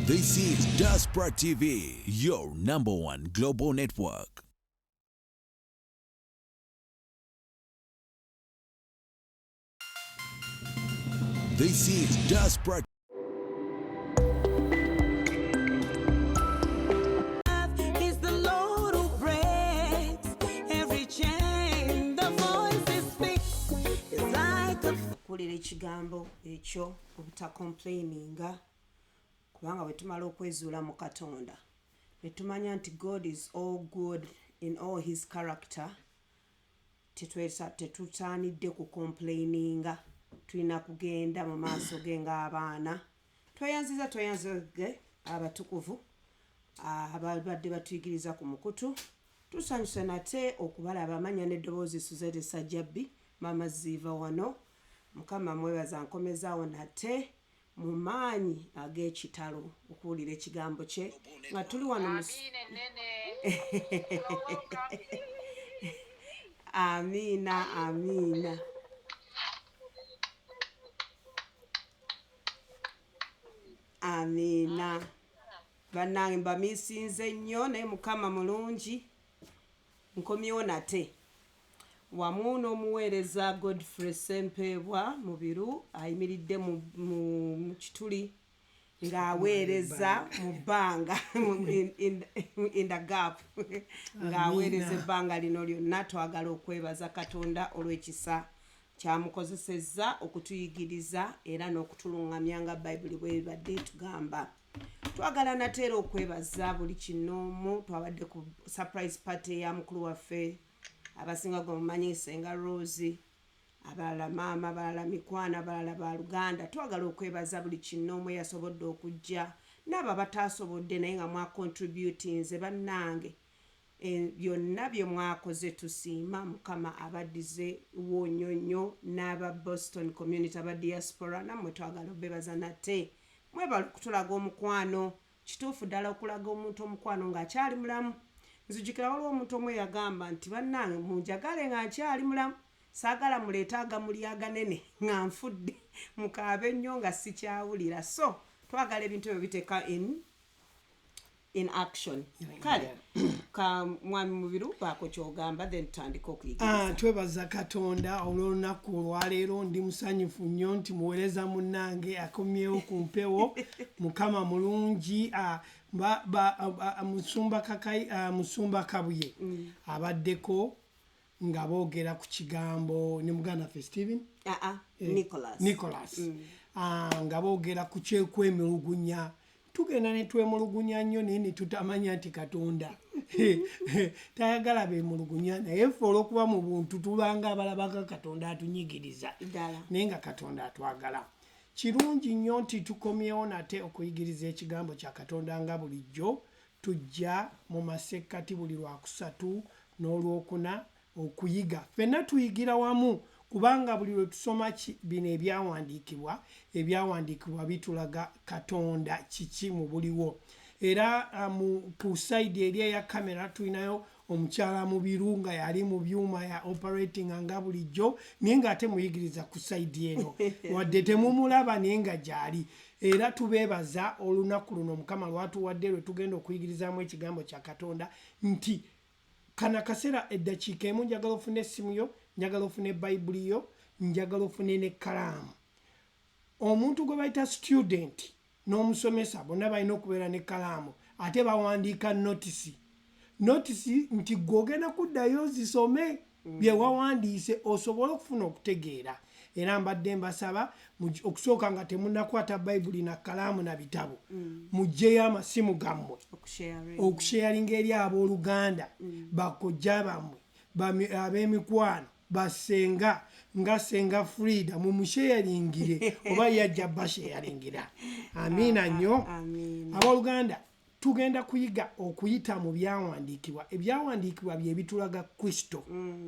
This is Diaspora TV, your #1 global network. This is Diaspora. Is the Lord who breaks every chain. The voice he speaks is like a kulira ekigambo ekyo obuta-complaininga kubanga bwe tumala okwezuula mu Katonda ne tumanya nti God is all good in all his character, tetutaanidde ku complaininga, tulina kugenda mu maaso ge ng'abaana tweyanzize abatukuvu ababadde batuyigiriza ku mukutu. Tusanyuse nate okubalaba amanya n'eddoboozi Suzette Sajjabbi Mama Ziva wano. Mukama mwebaza nkomezaawo nate mu maanyi ag'ekitalo okuwulira ekigambo kye nga tuli wano Amina, amina. Amina. Bannange mbamiisinze nnyo naye Mukama mulungi. Nkomyewo nate wamu n'omuweereza Godfrey Sempebwa Mubiru ayimiridde mu kituli ng'aweereza mu bbanga in the gap ng'aweereza ebbanga lino lyonna. Twagala okwebaza Katonda olw'ekisa kyamukozesezza okutuyigiriza era n'okutulungamya nga Bayibuli bw'ebadde tugamba. Twagala nateera okwebaza buli kinoomu. Twabadde ku surprise party ya mukulu waffe abasinga gwemumanyi Senga Rose, abalala maama, abalala mikwana, abalala ba Luganda. Twagala okwebaza buli kinoomu eyasobodde okujja n'abo abataasobodde naye nga mwacontributinze bannange. Byonna bye mwakoze tusiima. Mukama abaddize wonyonyo n'aba Boston community aba diaspora nammwe twagala obebaza nate. Mwebala okutulaga omukwano. Kituufu ddala okulaga omuntu omukwano ng'akyali mulamu. Nzijukira waliwo omuntu omwe yagamba nti bannange munjagale nga nkyali mulamu, saagala muleetaaga muli aganene nga nfudde, mukaabe nnyo nga sikyawulira. So twagala ebintu ebyo biteeka in action. Kale ka mwami Mubiru baako kyogamba then tutandika okuyigiriza. Twebaza Katonda olw'olunaku olwaleero. Ndi musanyufu nnyo nti muweereza munnange akomyewo ku mpewo. Mukama mulungi. Musumba Kabuye abaddeko nga boogera ku kigambo ne muganda ffe Steven Nicholas nga boogera ku kyekwemulugunya. Tugenda ne twemulugunya nnyo naye ne tutamanya nti Katonda tayagala beemulugunya, naye ffe olw'okuba mu buntu tulanga abalabaka Katonda atunyigiriza naye nga Katonda atwagala. Kirungi nnyo nti tukomyewo nate okuyigiriza ekigambo kya Katonda nga bulijjo. Tujja mu masekkati buli Lwakusatu n'Olwokuna okuyiga. Ffenna tuyigira wamu kubanga buli lwe tusoma bino ebyawandiikibwa bitulaga Katonda kiki mu buliwo. Era ku sayidi eri eya kamera tulinayo omukyala Mubiru nga yali mu byuma ya operating nga bulijjo naye ng'ate muyigiriza ku sayidi eno wadde temumulaba naye nga gyali. Era tubeebaza olunaku luno Mukama lwatuwadde lwe tugenda okuyigirizaamu ekigambo kya Katonda nti kana kaseera eddakiika emu njagala ofune essimu yo, njagala ofune Bayibuli yo, njagala ofune n'ekkalaamu. Omuntu gwe bayita student n'omusomesa bonna balina okubeera n'ekkalaamu ate bawandiika notisi nti gw'ogenda kuddayo ozisome bye wawandiise osobole okufuna okutegeera. Era mbadde mbasaba okusooka nga temunnakwata Bayibuli na kkalaamu na bitabo, muggyeyo amasimu gammwe okusharinga eri abooluganda, bakojja bammwe, ab'emikwano, basenga nga Senga Frida mumusharingire oba yajja basharingira. Amiina nnyo. Abooluganda tugenda kuyiga okuyita mu byawandiikibwa. Ebyawandiikibwa bye bitulaga Kristo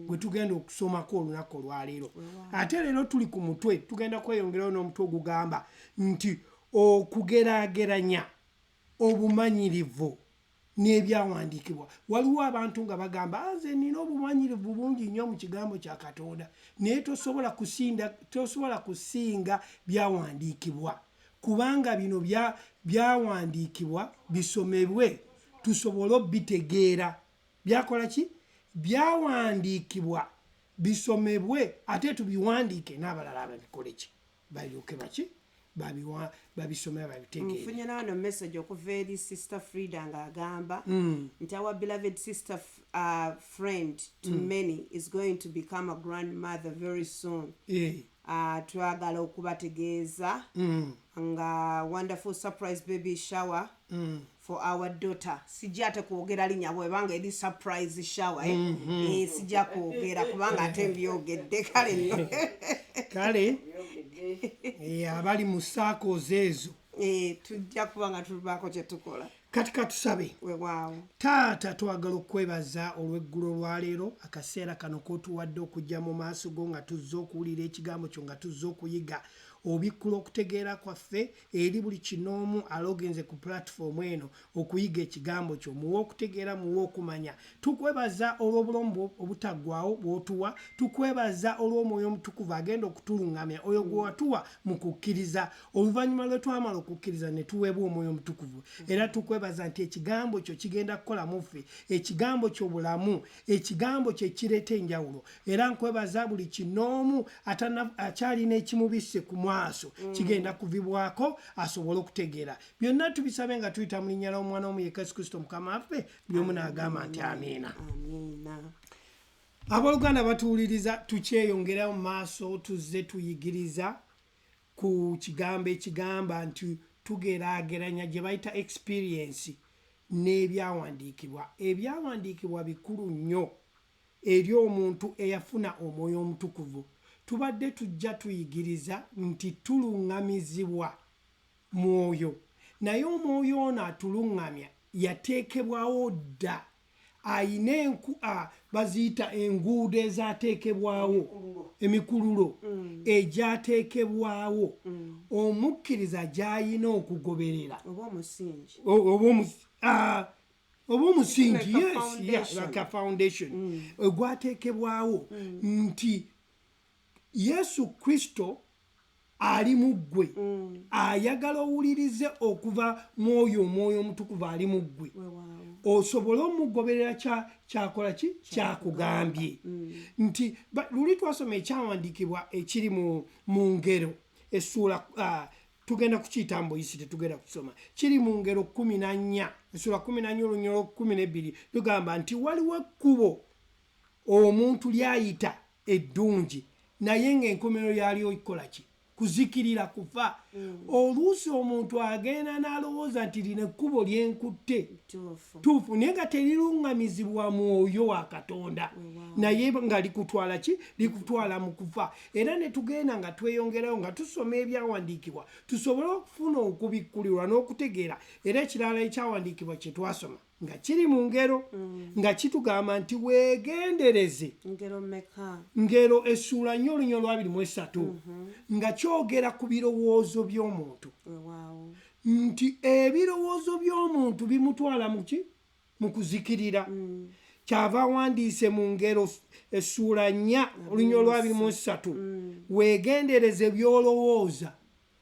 gwe tugenda okusomako olunaku olwaleero. Ate leero tuli ku mutwe, tugenda kweyongerayo n'omutwe ogugamba nti okugeraageranya obumanyirivu n'ebyawandiikibwa. Waliwo abantu nga bagamba nze nina obumanyirivu bungi nnyo mu kigambo kya Katonda naye tosobola kusinga byawandiikibwa kubanga bino byawandiikibwa bisomebwe tusobole obitegeera. Byakola ki? Byawandiikibwa bisomebwe ate tubiwandiike n'abalala babikole ki? Balyoke baki? Babisomera babitegeera. Mfunye nano message okuva eri Sister Frida ng'agamba nti our beloved sister friend to many is going to become a grandmother very soon. Twagala okubategeeza nga wonderful surprise baby shower for our daughter. Sijja ate kwogera linnya bwebanga eri surprise shower sijja kwogera kubanga ate mbyogedde kale nno. Kale abali mu circles ezo tujja kuba nga tubaako kye tukola. Kati katusabe. Weewaawo. Taata twagala okwebaza olw'eggulo lwaleero akaseera kano k'otuwadde okujja mu maaso go nga tuzze okuwulira ekigambo kyo nga tuzze okuyiga obikkula okutegeera kwaffe eri buli kinoomu alogenze ku platform eno okuyiga ekigambo kyo muwe okutegeera muwe okumanya. Tukwebaza olw'obulamu obutaggwaawo bw'otuwa, tukwebaza olw'omwoyo omutukuvu agenda okutulungamya oyo gwe watuwa mu kukkiriza oluvannyuma lwe twamala okukkiriza ne tuweebwa omwoyo omutukuvu. Era tukwebaza nti ekigambo kyo kigenda kukola mu ffe, ekigambo kyo bulamu, ekigambo kye kireeta enjawulo. Era nkwebaza buli kinoomu akyalina ekimubisse ku maaso kigenda kuvibwako asobole okutegeera. Byonna tubisabe nga tuyita mu linnya ly'omwana w'omu Yesu Kristo Mukama waffe, by'omu n'agamba nti amiina. Abooluganda batuwuliriza, tukyeyongera mu maaso tuzze tuyigiriza ku kigambo ekigamba nti tugeraageranya gye bayita experience n'ebyawandiikibwa. Ebyawandiikibwa bikulu nnyo eri omuntu eyafuna omwoyo omutukuvu. Tubadde tujja tuyigiriza nti tulungamizibwa mwoyo, naye omwoyo ono atulungamya yateekebwawo dda. Ayina baziyita enguudo ezaateekebwawo, emikululo egyateekebwawo omukkiriza gy'ayina okugoberera oba omusingi, like a foundation egwateekebwayo nti Yesu Kristo ali mu ggwe, ayagala owulirize okuva mwoyo omwoyo omutukuvu ali mu ggwe, osobole omugoberera kyakola ki? Kyakugambye. Nti luli twasoma ekyawandiikibwa ekiri mu Ngero essuula tugenda kukiyita mbuyisi tetugenda kusoma, kiri mu Ngero 14 essuula 14 olunyolo 12 tugamba nti waliwo ekkubo omuntu lyayita eddungi naye ng'enkomerero yalyo ikola ki? Kuzikirira, kufa. Oluusi omuntu agenda n'alowooza nti lino ekkubo lyenkutte tuufu naye nga terirungamizibwa mwoyo wa Katonda, naye nga likutwala ki? Likutwala mu kufa. Era ne tugenda nga tweyongerayo nga tusoma ebyawandiikibwa tusobole okufuna okubikkulirwa n'okutegeera. Era ekirala ekyawandiikibwa kye twasoma nga kiri mu Ngero nga kitugamba nti weegendereze. Ngero essuula 4 olunyolo 23 nga kyogera ku birowoozo by'omuntu nti ebirowoozo by'omuntu bimutwala mu kuzikirira. Kyava wandiise mu Ngero essuula 4 olunyolo 23 weegendereze by'olowooza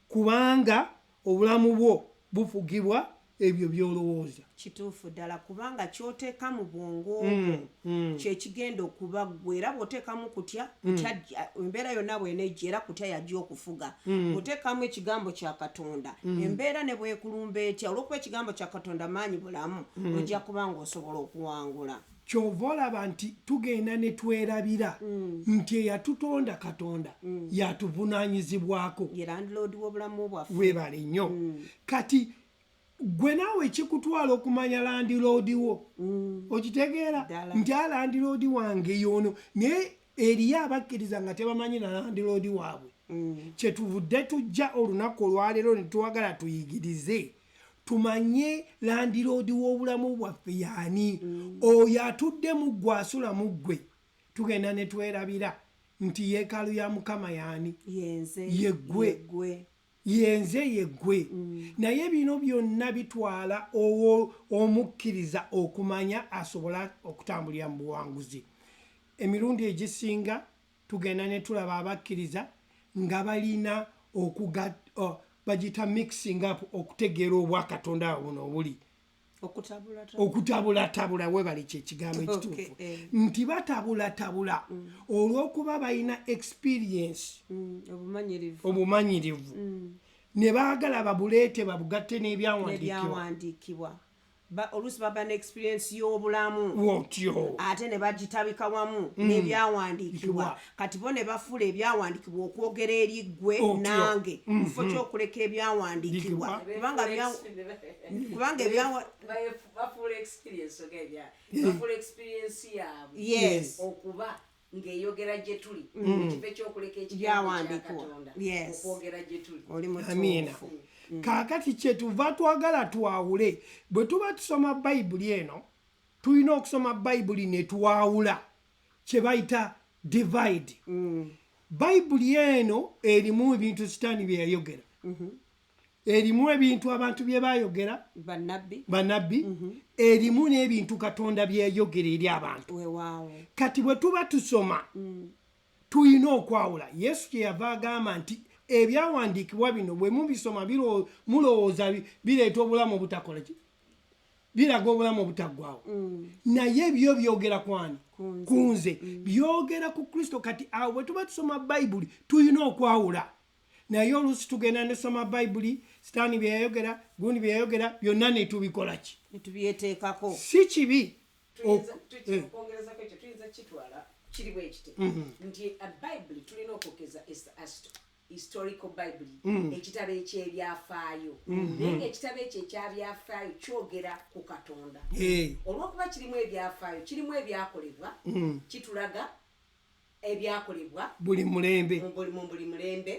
kubanga obulamu bwo bufugibwa ebyo by'olowooza. Kituufu ddala kubanga kyoteeka mu bwongo kyekigenda okuba ggwe. Era bw'oteekamu kutya embeera yonna bw'enejja era kutya yajja okufuga. Bw'oteekamu ekigambo kya Katonda embeera ne bwekulumba etya olw'okuba ekigambo kya Katonda maanyi bulamu ojja kuba ng'osobola okuwangula. Kyova olaba nti tugenda ne twerabira nti eyatutonda Katonda yatuvunaanyizibwako. Ye landlord w'obulamu bwaffe. Weebale nnyo. Kati gwe naawe ekikutwala okumanya landiroodi wo okitegeera nti alandiroodi wange yono, naye eriyo abakkiriza nga tebamanyi na landiroodi waabwe. Kyetuvudde tujja olunaku olwaleero ne tuwagala tuyigirize tumanye landiroodi w'obulamu bwaffe yaani, oyo atudde mu ggwe asula mu ggwe. Tugenda ne twerabira nti yeekaalu ya Mukama yaani? Ye ggwe. Yenze yeggwe. Naye bino byonna bitwala omukkiriza okumanya asobola okutambulira mu buwanguzi. Emirundi egisinga tugenda ne tulaba abakkiriza nga balina bagita mixing up okutegeera obwakatonda buno obuli okutabulatabula we bali kyekigambo ekituufu nti batabulatabula olw'okuba balina experience obumanyirivu ne baagala babuleete babugatte n'ebyawandiikibwa oluusi baba ne experience y'obulamu otyo ate ne bagitabika wamu n'ebyawandiikibwa kati bo ne bafuula ebyawandiikibwa okwogera eri ggwe nange kifo ky'okuleka ebyawandiikibwa kubanga bafuula experience yaabwe okuba ng'eyogera gye tuli ekife ky'okuleka ekibyawandiikibwa okwogera gye tuli amiina kaakati kyetuva twagala twawule bwe tuba tusoma bayibuli eno tulina okusoma bayibuli ne twawula kye bayita divide bayibuli eno erimu ebintu sitaani bye yayogera erimu ebintu abantu bye bayogera bannabbi erimu n'ebintu katonda bye yayogera eri abantu kati bwe tuba tusoma tulina okwawula yesu kye yava agamba nti ebyawandiikibwa bino bwe mubisoma mulowooza bireeta obulamu obutakola ki biraga obulamu obutaggwawo naye byo byogera kwani ku nze byogera ku kristo kati awo bwe tuba tusoma bayibuli tulina okwawula naye oluusi tugenda nesoma bayibuli sitaani byeyayogera gundi byeyayogera byonna netubikola ki netubyeteekako si kibi okwongerezako ekyo tuyinza kitwala kiri bwe kiti nti bayibuli tulina okwogeza historical bible ekitabo ekyebyafaayo naye ekitabo ekyo ekyabyafaayo kyogera ku katonda olw'okuba kirimu ebyafaayo kirimu ebyakolebwa kitulaga ebyakolebwa buli mulembe mu buli mulembe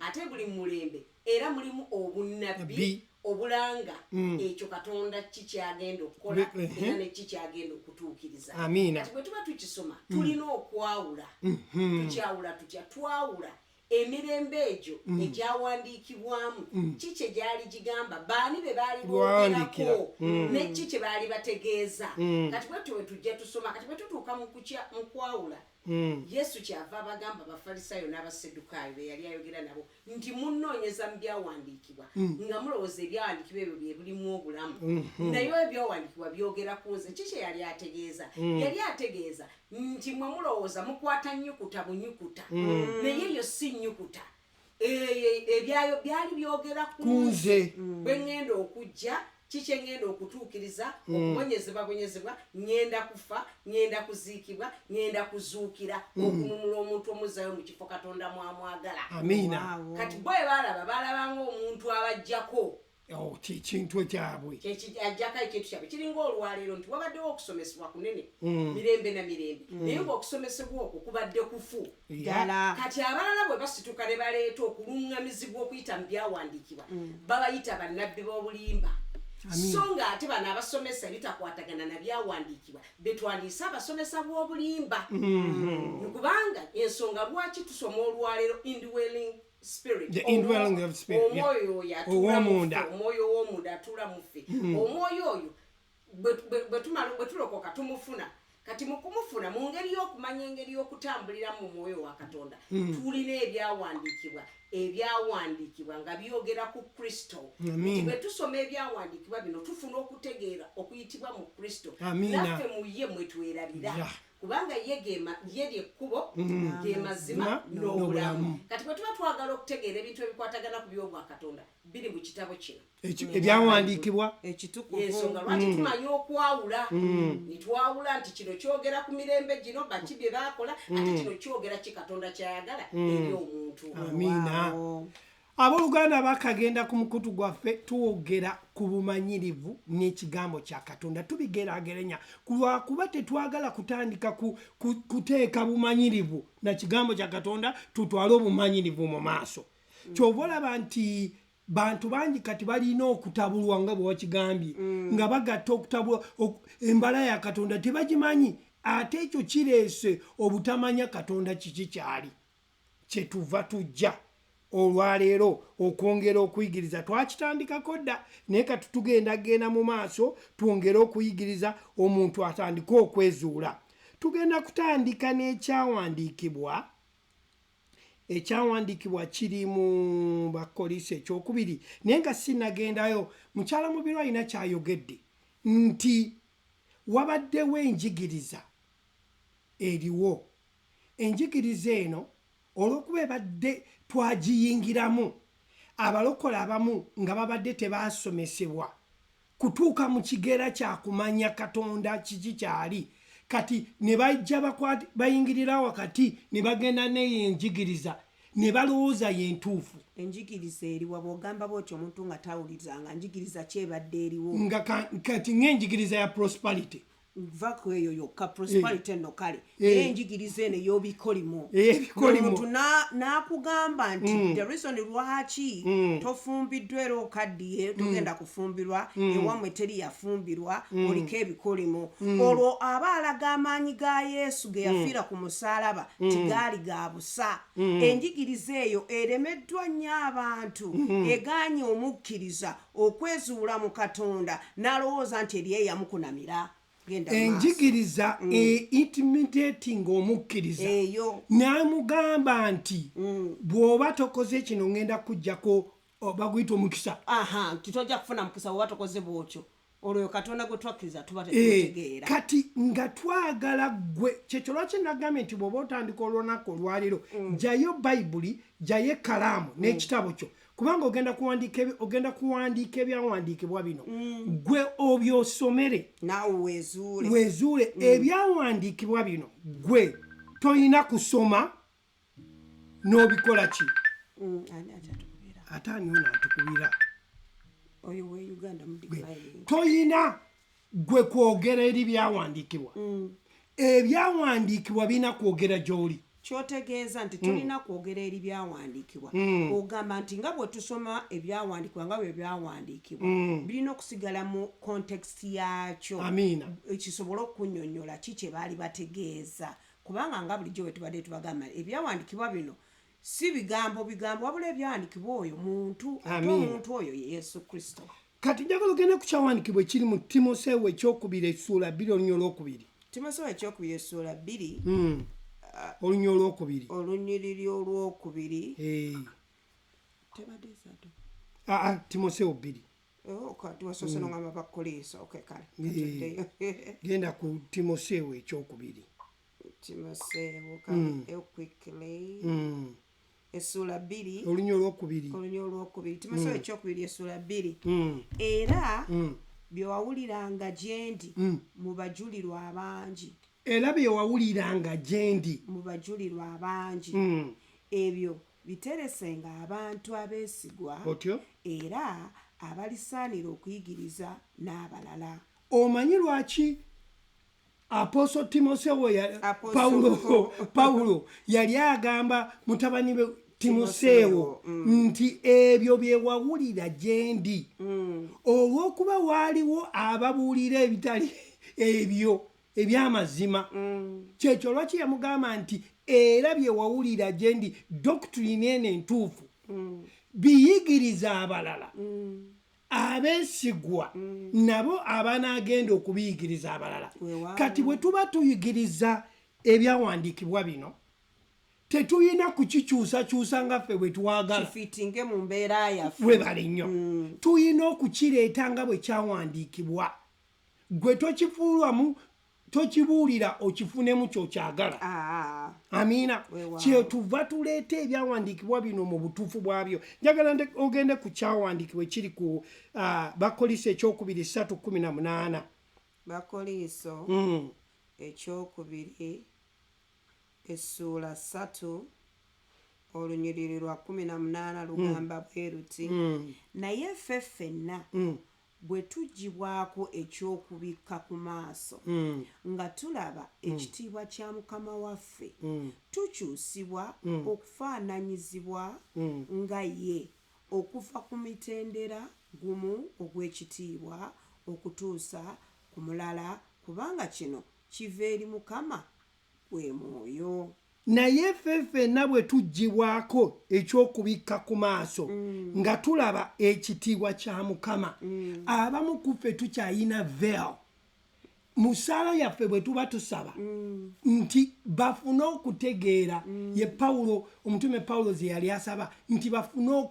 ate buli mulembe era mulimu obunnabbi obulanga ekyo katonda kikyagenda okukola era nekikyagenda okutuukiriza amiina bwe tuba tukisoma tulina okwawula tukyawula tutya twawula emirembe egyo egyawandiikibwamu kiki gyali gigamba baani be baali boogerako neki kye baali bategeeza kati bwetyo bwe tujja tusoma kati bwe tutuuka mu kwawula yesu kyava abagamba abafalisaayo n'abasedukaayo be yali ayogera nabo nti munnoonyeza mu byawandiikibwa nga mulowooza ebyawandiikibwa ebyo bye bulimu obulamu naye ebyawandiikibwa byogera ku nze kiki yali ategeeza yali ategeeza nti mwe mulowooza mukwata nnyukuta bunyukuta naye yo si nnyukuta ebyayo byali byogera ku nze bwe ŋŋenda okujja kiki ngenda okutuukiriza okubonyezebwa ngenda kufa ngenda kuziikibwa ngenda kuzuukira okununula omuntu omuzzayo mu kifo katonda mwamwagala amiina kati bwe balabanga omuntu abajjako kintu ekyabwe ajjako ekintu kyabwe kiringa olwaleero nti wabaddewo okusomesebwa kunene mirembe na mirembe naye ng'okusomesebwa okwo kubadde kufu kati abalala bwe basituka ne baleeta okuluŋŋamizibwa okuyita mu byawandiikibwa babayita bannabbi b'obulimba so ng'ate bano abasomesa ebitakwatagana na byawandiikibwa betwandiisa abasomesa bw'obulimba kubanga ensonga lwaki tusoma olwaleero indwelling spirit omwoyo oyo omwoyo w'omunda atuula mu ffe omwoyo oyo bwe tulokoka tumufuna kati mu kumufuna mu ngeri y'okumanya engeri y'okutambulira mu mwoyo wa katonda tulina ebyawandiikibwa nga byogera ku kristo bwe tusoma ebyawandiikibwa bino tufuna okutegeera okuyitibwa mu kristo naffe mu ye mwe twerabira kubanga ye lyekkubo ge mazima n'obulamu kati bwe tuba twagala okutegeera ebintu ebikwatagana ku by'obwakatonda biri mu kitabo kino ebyawandiikibwa ensonga lwaki tumanya okwawula nitwawula nti kino kyogera ku mirembe gino baki bye bakola ate kino kyogera ki katonda kyayagala eri omuntu amiina abooluganda bakagenda ku mukutu gwaffe tuwogera ku bumanyirivu n'ekigambo kya katonda tubigeraageranya lwakuba tetwagala kutandika kuteeka bumanyirivu na kigambo kya katonda tutwale obumanyirivu mu maaso kyova olaba nti bantu bangi kati balina okutabulwa nga bwe wakigambye nga bagatta okutabulwa embala ya katonda tebagimanyi ate ekyo kireese obutamanya katonda kiki kyali kyetuva tujja olwaleero okwongera okuyigiriza twakitandikako dda naye kati tugenda mu maaso twongere okuyigiriza omuntu atandike okwezuula tugenda kutandika n'ekyawandiikibwa ekyawandiikibwa kiri mu Bakolisi ekyokubiri naye nga sinnagendayo mukyala Mubiru alina kyayogedde nti wabaddewo enjigiriza eriwo enjigiriza eno olw'okuba ebadde twagiyingiramu abalokole abamu nga babadde tebaasomesebwa kutuuka mu kigera kyakumanya Katonda kiki kyali kati ne bajja bayingirira wakati ne bagenda neyo enjigiriza ne balowooza yentuufu enjigiriza eriwa bw'ogamba bw'otyo omuntu nga tawulirizanga njigiriza kyebadde eriwo nga kati ng'enjigiriza ya prosperity va ku eyo yokka prosperity no kale enjigiriza eno ey'obikolimo omuntu n'akugamba nti the reason lwaki tofumbiddwa era okaddiye tugenda kufumbirwa ewammwe teri yafumbirwa oliko ebikolimo olwo aba alaga amaanyi ga Yesu ge yafiira ku musaalaba tigaali ga busa enjigiriza eyo eremeddwa nnyo abantu egaanye omukkiriza okwezuula mu Katonda n'alowooza nti eri eyamukunamira enjigiriza intimidating omukkiriza n'amugamba nti bw'oba tokoze kino ngenda kujjako baguyita omukisa titojja kufuna mukisa bw'oba tokoze bw'otyo olwo Katonda gwe twakkiriza tuba tetutegeera kati nga twagala gwe kyekyo lwaki nagambye nti bw'oba otandika olunaku olwaliro jjayo bayibuli jjayo ekkalaamu n'ekitabo kyo kubanga ogenda kuwandiika ebyawandiikibwa bino gwe obyosomere naawe weezuule ebyawandiikibwa bino gwe toyina kusoma n'obikola ki ate ani ono atukubira oyo we Uganda mu decline toyina gwe kwogera eri byawandiikibwa ebyawandiikibwa birina kwogera gy'oli kyotegeeza nti tulina kwogera eri byawandiikibwa ogamba nti nga bwe tusoma ebyawandiikibwa nga bwe byawandiikibwa birina okusigala mu context yakyo ekisobola okunnyonnyola ki kye baali bategeeza kubanga nga bulijjo bwe tubadde tubagamba ebyawandiikibwa bino si bigambo wabula ebyawandiikibwa oyo muntu ate omuntu oyo ye Yesu Kristo kati njagala ogende ku kyawandiikibwa ekiri mu Timoseewo ekyokubiri essuula 2 olunya olwokubiri Timoseewo ekyokubiri essuula 2 olunya olwokubiri olunyiriri olwokubiri tebadde zato Timoseewo 2 kati wasoose nongamba Bakolisi kale genda ku Timoseewo ekyokubiri Timoseewo kale quickly essuula 2 olunya olwokubiri Timoseewo ekyokubiri essuula 2 era bye wawuliranga gye ndi mu bajulirwa abangi era bye wawuliranga gye ndi mu bajulirwa abangi ebyo biteresenga abantu abeesigwa era abalisaanira okuyigiriza n'abalala omanyi lwaki Apostle Timoseewo Pawulo yali agamba mutabani we Timoseewo nti ebyo bye wawulira gye ndi olw'okuba waaliwo ababuulira ebitali ebyo ebyamazima kyekyo lwaki yamugamba nti era bye wawulira gye ndi doctrine eno entuufu biyigiriza abalala abeesigwa nabo abanaagenda okubiyigiriza abalala kati bwe tuba tuyigiriza ebyawandiikibwa bino tetuyina kukikyusakyusa nga ffe bwe twagala kifitinge mu mbeera yaffe we bali nnyo tuyina okukireeta nga bwe kyawandiikibwa gwe tokifuulwamu tokibuulira okifunemu kyokyagala amiina kyetuva tuleeta ebyawandiikibwa bino mu butuufu bwabyo njagala ogende ku kyawandiikibwa ekiri ku Bakolisi ekyokubiri 3:18 Bakoliso ekyokubiri essuula 3 olunyiriri lwa 18 lugamba bwe ruti naye ffe ffenna bwe tuggyibwako ekyokubikka ku maaso nga tulaba ekitiibwa kya Mukama waffe tukyusibwa okufaananyizibwa nga ye okuva ku mitendera gumu ogw'ekitiibwa okutuusa ku mulala kubanga kino kiva eri Mukama gwe mwoyo naye ffe ffenna bwe tuggyibwako ekyokubikka ku maaso nga tulaba ekitiibwa kya Mukama abamu ku ffe tukyayina veil musala yaffe bwe tuba tusaba nti bafune okutegeera ye Pawulo omutume Pawulo ze yali asaba nti bafune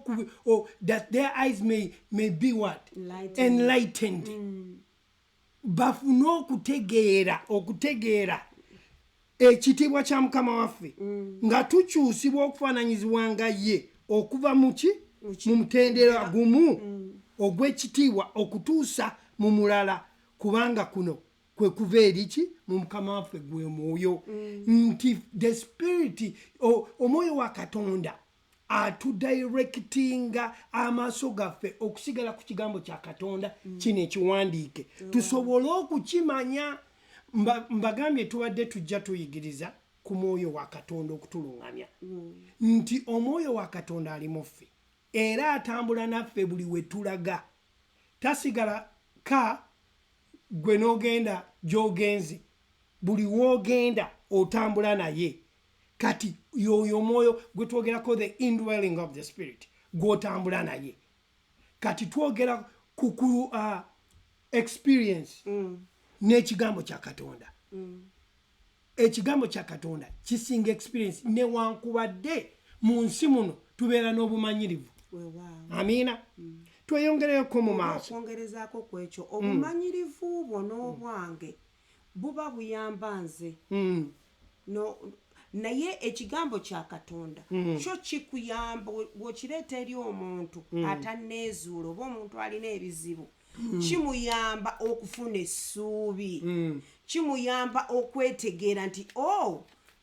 that their eyes may be what enlightened bafune okutegeera ekitiibwa kya Mukama waffe nga tukyusibwa okufaananyizibwa nga ye okuva mu mutendera gumu ogw'ekitiibwa okutuusa mu mulala kubanga kuno kwe kuva eriki mu Mukama waffe gwe mwoyo nti the spirit omwoyo wa Katonda atudirectinga amaaso gaffe okusigala ku kigambo kya Katonda kino ekiwandiike tusobole okukimanya. Mbagambye tubadde tujja tuyigiriza ku mwoyo wa Katonda okutuluŋŋamya nti omwoyo wa Katonda ali mu ffe era atambula naffe buli we tulaga tasigala ka gwe n'ogenda gy'ogenze buli w'ogenda otambula naye kati yoyo omwoyo gwe twogerako the indwelling of the spirit gw'otambula naye kati twogera ku experience n'ekigambo kya Katonda ekigambo kya Katonda kisinga experience newankubadde mu nsi muno tubeera n'obumanyirivu. Amiina. Tweyongereko mu maaso okwongerezaako ku ekyo obumanyirivu bwo n'obwange buba buyamba nze naye ekigambo kya Katonda kyo kikuyamba bw'okireeta eri omuntu atanneezuula oba omuntu alina ebizibu kimuyamba okufuna essuubi kimuyamba okwetegeera nti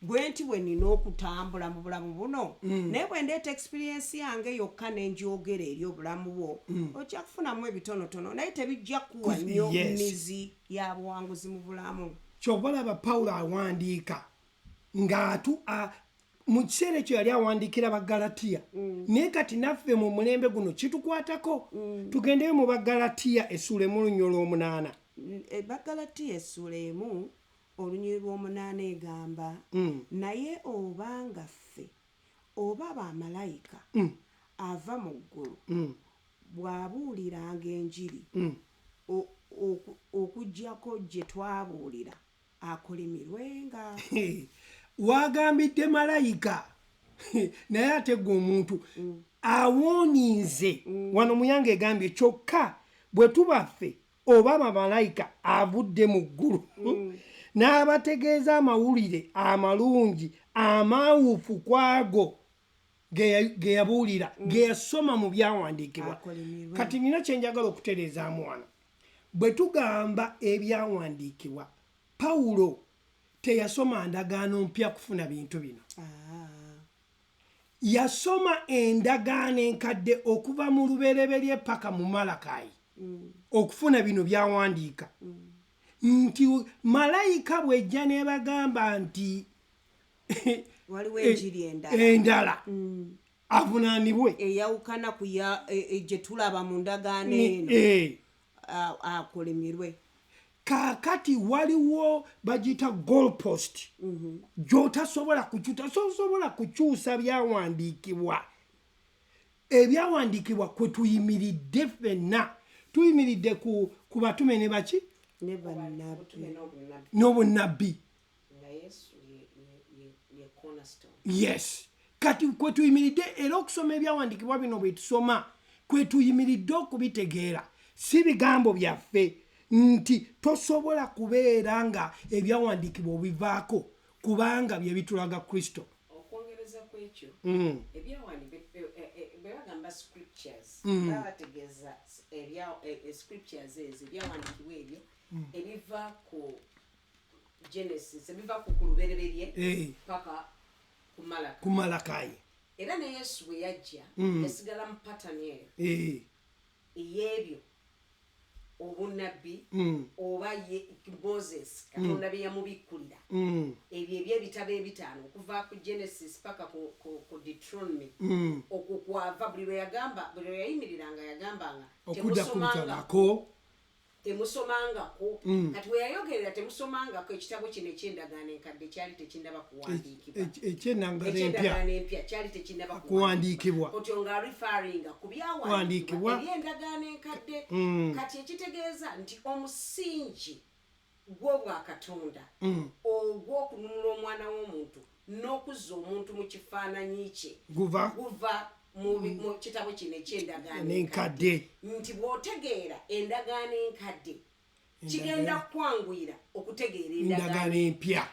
bwe nti bwe nina okutambula mu bulamu buno naye bwe ndeeta experience yange yokka nenjogera eri obulamu bwo ojja kufunamu ebitonotono naye tebijja kuwa nnyo mizi ya buwanguzi mu bulamu. Kyova olaba Pawulo awandiika mu kiseera ekyo yali awandiikira Bagalatiya naye kati naffe mu mulembe guno kitukwatako tugendeyo mu Bagalatiya essuula 1:8. Bagalatiya essuula 1:8 egamba naye obanga ffe oba bamalayika ava mu ggulu bw'abuuliranga enjiri okuggyako gye twabuulira akolimirwenga. Wagambidde malayika naye ate gwe omuntu awooninze wano muyange egambye kyokka bwe tubaffe oba bamalayika avudde mu ggulu n'abategeeza amawulire amalungi amaawufu kwago ge yabuulira ge yasoma mu byawandiikibwa. Kati nina kye njagala okutereezaamu wano bwe tugamba ebyawandiikibwa Pawulo teyasoma ndagaano mpya kufuna bintu bino. Yasoma endagaano enkadde okuva mu lubereberye paka mu Malakayi okufuna bino byawandiika nti malayika bwejja nebagamba nti waliwo enjiri endala avunaanibwe eyawukana ku gye tulaba mu ndagaano eno akolimirwe. Kaakati waliwo bagita goalpost gy'otasobola kukyusa byawandiikibwa. Ebyawandiikibwa kwe tuyimiridde ffenna tuyimiridde ku batume ne baki n'obunnabbi. Yes, kati kwe tuyimiridde era okusoma ebyawandiikibwa bino bwe tusoma kwe tuyimiridde okubitegeera si bigambo byaffe nti tosobola kubeera nga ebyawandiikibwa obivaako kubanga bye bitulaga Kristo. Okwongereza ku ekyo bwe bagamba scriptures bategeeza scriptures ezo ebyawandiikibwa ebyo ebiva ku Genesis ebiva ku lubereberye paka ku Malakayi. Era ne Yesu bwe yajja yasigala mu pattern eyo ey'ebyo obunnabbi oba Moses Katonda bye yamubikkulira ebyo eby'ebitabo ebitaano okuva ku Genesis paka ku Deuteronomy okwo kwava buli lwe yayimiriranga yagambanga temusomangako kati we yayogerera temusomangako ekitabo kino eky'endagaano enkadde kyali tekinnaba kuwandiikibwa eky'endagaano empya kyali tekinnaba kuwandiikibwa otyo nga referringa ku byawandiikibwa eby'endagaano enkadde kati ekitegeeza nti omusingi gwo bwa katonda ogw'okununula omwana w'omuntu n'okuzza omuntu mu kifaananyi kye guva mu kitabo kino eky'endagaano enkadde nti bw'otegeera endagaano enkadde kigenda kwanguyira okutegeera endagaano empya.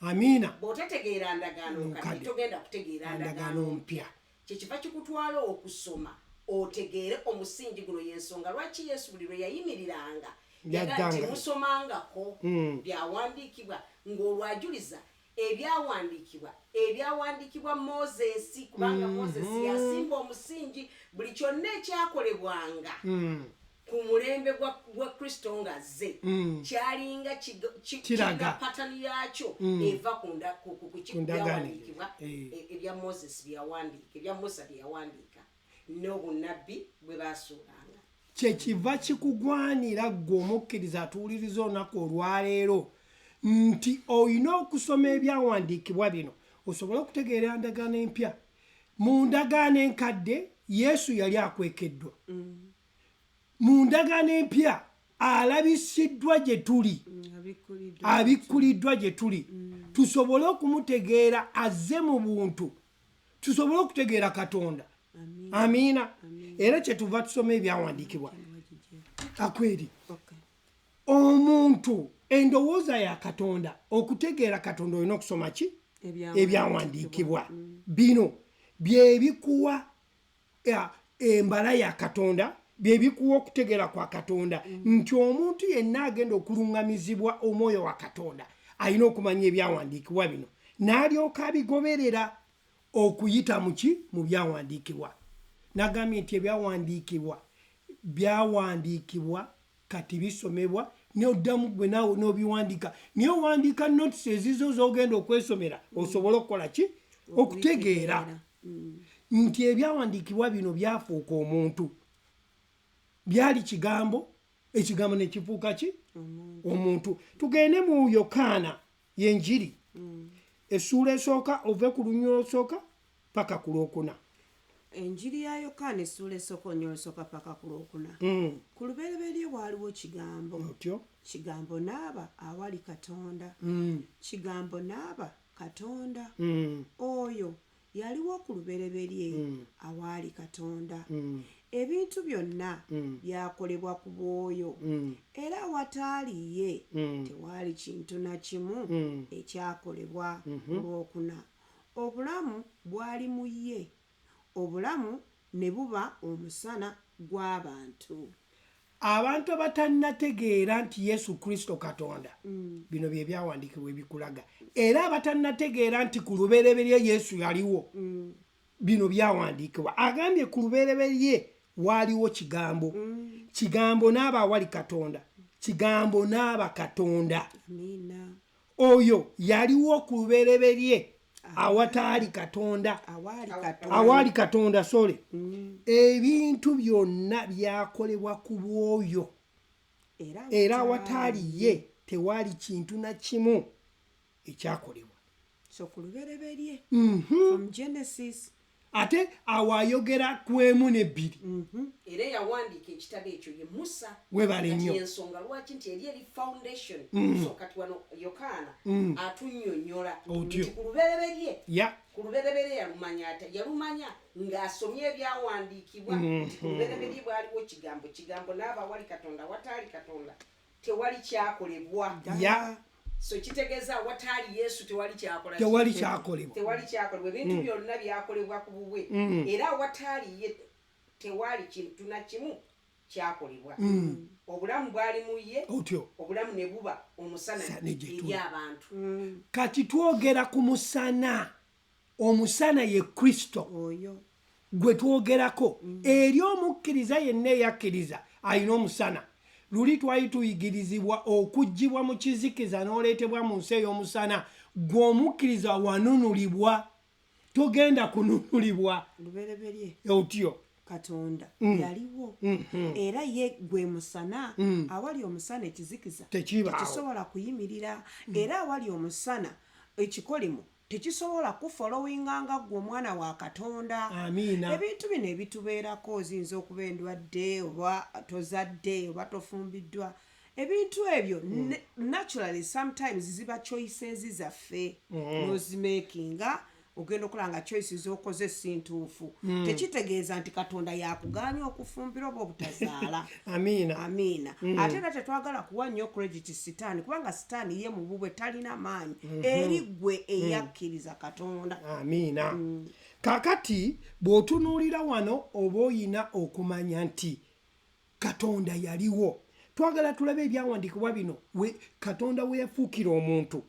Amiina. Bw'otategeera ndagaano nkadde togenda kutegeera ndagaano mpya. Kyekiva kikutwala okusoma otegeere omusingi guno y'ensonga lwaki Yesu buli lwe yayimiriranga yaga temusomangako byawandiikibwa ng'olwajuliza ebyawandiikibwa Moses kubanga Moses yasimba omusingi buli kyonna ekyakolebwanga ku mulembe gwa Kristo ng'azze kyalinga kiraga patani yaakyo eva ku byawandiikibwa ebya Moses ebya Musa byawandiika n'obunnabbi bwe baasuulanga. Kyekiva kikugwanira ggwe omukkiriza atuwuliriza olunaku olwaleero nti olina okusoma ebyawandiikibwa bino osobole okutegeera endagaano empya. Mu ndagaano enkadde Yesu yali akwekeddwa. Mu ndagaano empya alabisiddwa gye tuli, abikkuliddwa gye tuli, tusobole okumutegeera azze mu buntu, tusobole okutegeera Katonda. Amiina. Era kyetuva tusoma ebyawandiikibwa akweri omuntu endowooza ya Katonda okutegeera Katonda olina okusoma ki? Ebyawandiikibwa. Bino bye bikuwa embala ya Katonda, bye bikuwa okutegeera kwa Katonda nti omuntu yenna agenda okuluŋŋamizibwa omwoyo wa Katonda alina okumanya ebyawandiikibwa bino n'alyoka abigoberera okuyita mu byawandiikibwa. Nagambye nti byawandiikibwa kati bisomebwa n'oddamu gwe naawe n'obiwandiika niye owandiika notisi ezizo z'ogenda okwesomera osobole okukola ki? Okutegeera nti ebyawandiikibwa bino byafuuka omuntu. Byali kigambo, ekigambo ne kifuuka ki? Omuntu. Tugende mu Yokaana y'enjiri essuula esooka ove ku lunywa olusooka paka ku lwokuna. Enjiri ya Yokaana essuula esooka olunywa olusooka paka ku lwokuna. Ku lubereberye waaliwo kigambo. Otyo. Kigambo n'aba awali Katonda. Kigambo n'aba Katonda. Oyo yaliwo ku lubereberye awali Katonda. Ebintu byonna byakolebwa ku bw'oyo era wataali ye tewaali kintu na kimu ekyakolebwa olwokuna. Obulamu bwali mu ye, obulamu ne buba omusana gw'abantu. Abantu abatannategeera nti Yesu Kristo Katonda bino bye byawandiikibwa ebikulaga, era abatannategeera nti ku lubereberye Yesu yaliwo bino byawandiikibwa. Agambye ku lubereberye waaliwo kigambo, kigambo n'aba awali Katonda, kigambo n'aba Katonda. Amiina. Oyo yaliwo ku lubereberye awataali Katonda, awali Katonda sole. Ebintu byonna byakolebwa ku bw'oyo era awataali ye tewaali kintu na kimu ekyakolebwa. So ku lubereberye from Genesis. Ate awayogera ku emu n'ebbiri. Era yawandiika ekitabo ekyo ye Musa. Webale nnyo. Ensonga lwaki nti eri foundation. So kati wano Yokaana atunnyonnyola nti ku lubereberye. Ku lubereberye yalumanya ng'asomye ebyawandiikibwa nti ku lubereberye bwaliwo kigambo, kigambo n'aba awali Katonda, wataali Katonda tewali kyakolebwa. So kitegeeza wataali Yesu tewali kyakolebwa. Ebintu byonna byakolebwa ku bubwe era wataali ye tewali kintu na kimu kyakolebwa. Obulamu bwali mu ye, obulamu ne buba omusana eri abantu. Kati twogera ku musana, omusana ye Kristo oyo gwe twogerako. Eri omukkiriza yenna eyakkiriza alina omusana. Luli twali tuyigirizibwa okuggyibwa mu kizikiza n'oleetebwa mu nsi ey'omusana. Gwe omukkiriza wanunulibwa, togenda kununulibwa. Lubereberye otyo Katonda yaliwo era ye gwe musana. Awali omusana ekizikiza tekisobola kuyimirira, era awali omusana ekikolimo tekisobola kufollowinganga gwe omwana wa Katonda. Amiina. Ebintu bino ebitubeerako oyinza okuba endwadde oba tozadde oba tofumbiddwa, ebintu ebyo naturally sometimes ziba choices zaffe nozimakinga ogenda okulanga choices okoze sintuufu tekitegeeza nti katonda yakuganya okufumbira oba obutazaala. Amiina. Ate era tetwagala kuwa nnyo credit sitaani kubanga sitaani ye mu bubwe talina maanyi eri ggwe eyakkiriza katonda. Amiina. Kakati bw'otunuulira wano oba oyina okumanya nti katonda yaliwo. Twagala tulabe ebyawandiikibwa bino katonda we yafuukira omuntu.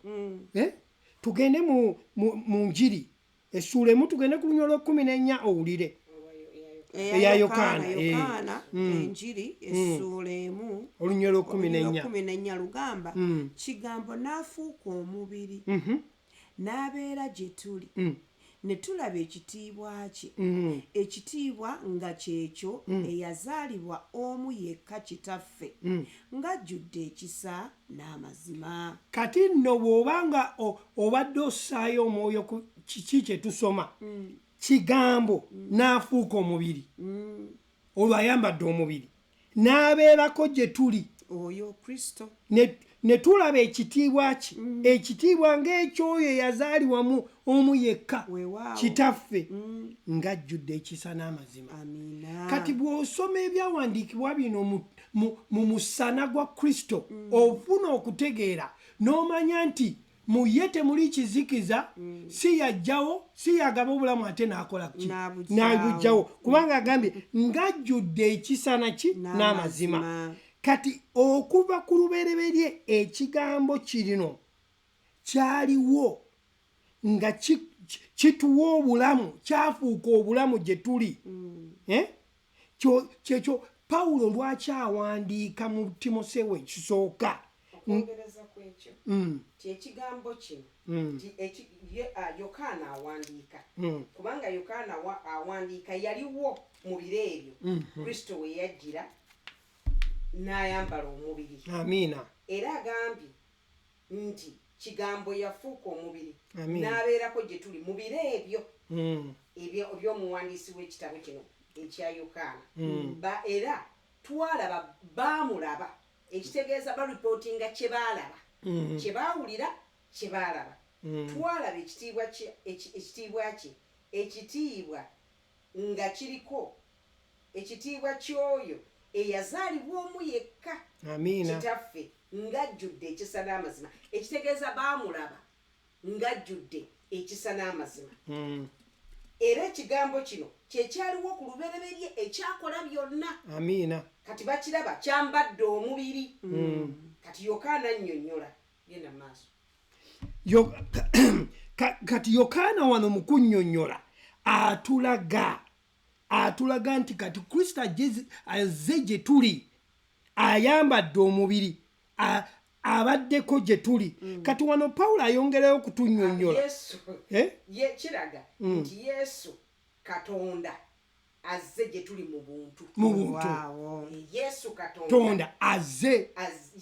Tugende mu njiri essuula emu tugende ku lunyolo 14 owulire eya Yokaana enjiri essuula emu olunyolo 14 lugamba kigambo n'afuuka omubiri n'abeera gye tuli ne tulaba ekitiibwa kye ekitiibwa nga kyekyo eyazaalibwa omu yekka kitaffe ng'ajjudde ekisa n'amazima. Kati nno bw'obanga obadde ossaayo omwoyo ku kiki kye tusoma kigambo n'afuuka omubiri olwo ayambadde omubiri n'abeerako gye tuli oyo Kristo ne tulaba ekitiibwa kye ekitiibwa ng'ekyoyo eyazaalibwamu omu yekka kitaffe ng'ajjudde ekisa n'amazima. Kati bw'osoma ebyawandiikibwa bino mu musana gwa Kristo ofuna okutegeera n'omanya nti mu ye temuli kizikiza si yajjawo si yagaba obulamu ate n'akola n'abujjawo kubanga agambye ng'ajjudde ekisa n'amazima. Kati okuva ku lubereberye ekigambo kirino kyaliwo nga kituwa obulamu kyafuuka obulamu gye tuli. Kyekyo Pawulo lwaki awandiika mu Timoseewo ekisooka okwongereza ku ekyo kyekigambo kino Yokaana awandiika kubanga Yokaana awandiika yaliwo mu biro ebyo Kristo we yajjira n'ayambala omubiri. Amiina. Era agambye nti kigambo yafuuka omubiri n'abeerako gye tuli mu biro ebyo eby'omuwandiisi w'ekitabo kino ekya Yokaana. Era twalaba baamulaba ekitegeeza balipootinga kye baalaba kye baawulira kye baalaba. Twalaba ekitiibwa kye ekitiibwa nga kiriko ekitiibwa ky'oyo eyazaalibwa omu yekka kitaffe ng'ajjudde ekisa n'amazima. Ekitegeeza baamulaba ng'ajjudde ekisa n'amazima. Era ekigambo kino kyekyaliwo ku lubereberye ekyakola byonna. Kati bakiraba kyambadde omubiri. Kati Yokaana annyonnyola genda maaso. Kati Yokaana wano mu kunnyonnyola atulaga nti kati Kristo azze gye tuli ayambadde omubiri abaddeko gye tuli. Kati wano Pawulo ayongerayo okutunnyonnyola kiraga nti Yesu Katonda azze gye tuli mu buntu. Yesu Katonda azze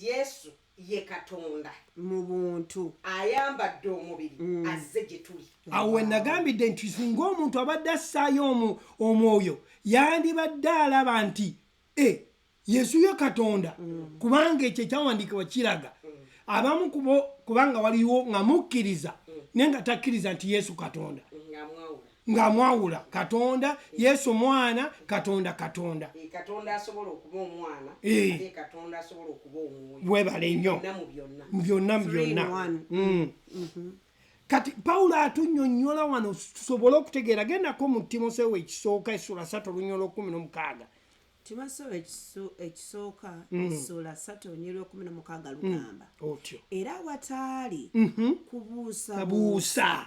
Yesu ye Katonda mu buntu ayambadde omubiri azze gye tuli. Awo we nagambidde nti singa omuntu abadde assaayo omwoyo yandibadde alaba nti Yesu ye Katonda kubanga ekyo ekyawandiikibwa kiraga abamu kubanga waliwo nga mukkiriza naye nga takkiriza nti Yesu Katonda ng'amwawula Katonda Yesu mwana Katonda Katonda asobola okuba omwana ate Katonda asobola okuba omwoyo webale nnyo mu byonna. Kati Pawulo atunnyonnyola wano tusobole okutegeera gendako mu Timoseewo ekisooka essula 3 olunyolo 16. Timoseewo ekisooka essula 3 olunyolo 16 lugamba era wataali kubuusabuusa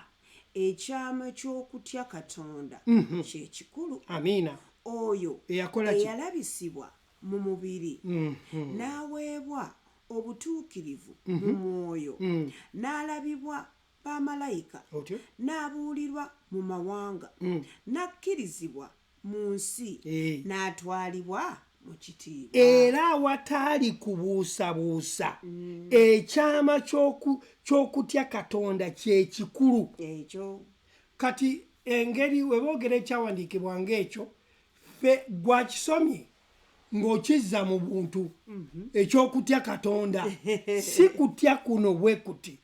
ekyama ky'okutya Katonda kyekikulu. Amiina. Oyo eyalabisibwa mu mubiri n'aweebwa obutuukirivu mu mwoyo n'alabibwa bamalayika n'abuulirwa mu mawanga n'akkirizibwa mu nsi n'atwalibwa mu kitiibwa. Era awataali kubuusabuusa ekyama ky'okutya Katonda kyekikulu ekyo. Kati engeri we boogera ekyawandiikibwa ng'ekyo ffe gwakisomye ng'okizza mu buntu ekyokutya Katonda si kutya kuno bwe kuti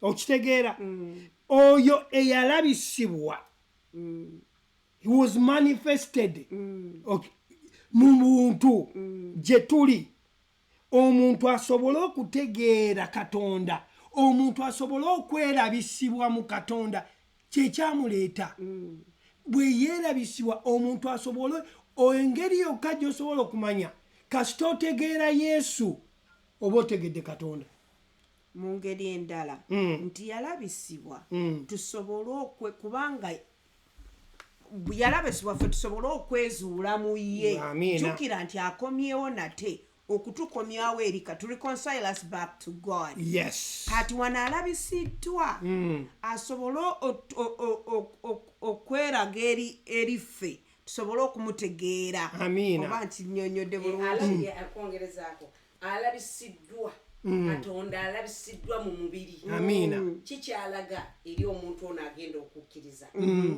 okitegeera oyo eyalabisibwa he was manifested mu buntu gye tuli omuntu asobole okutegeera Katonda omuntu asobole okwerabisibwa mu Katonda kyekyamuleeta bwe yeerabisibwa omuntu asobole engeri yokka gy'osobola okumanya kasita otegeera Yesu oba otegedde Katonda mu ngeri endala nti yalabisibwa tusobole kubanga yalabisibwa ffe tusobole okwezuula mu ye jjukira nti akomyewo nate okutukomyawo eri to reconcile us back to God. Yes. Kati wano alabisiddwa asobole okweraga eri ffe tusobole okumutegeera oba nti nnyonnyodde bulungi akongerezaako alabisiddwa Katonda alabisiddwa mu mubiri kikyalaga eri omuntu ono agenda okukkiriza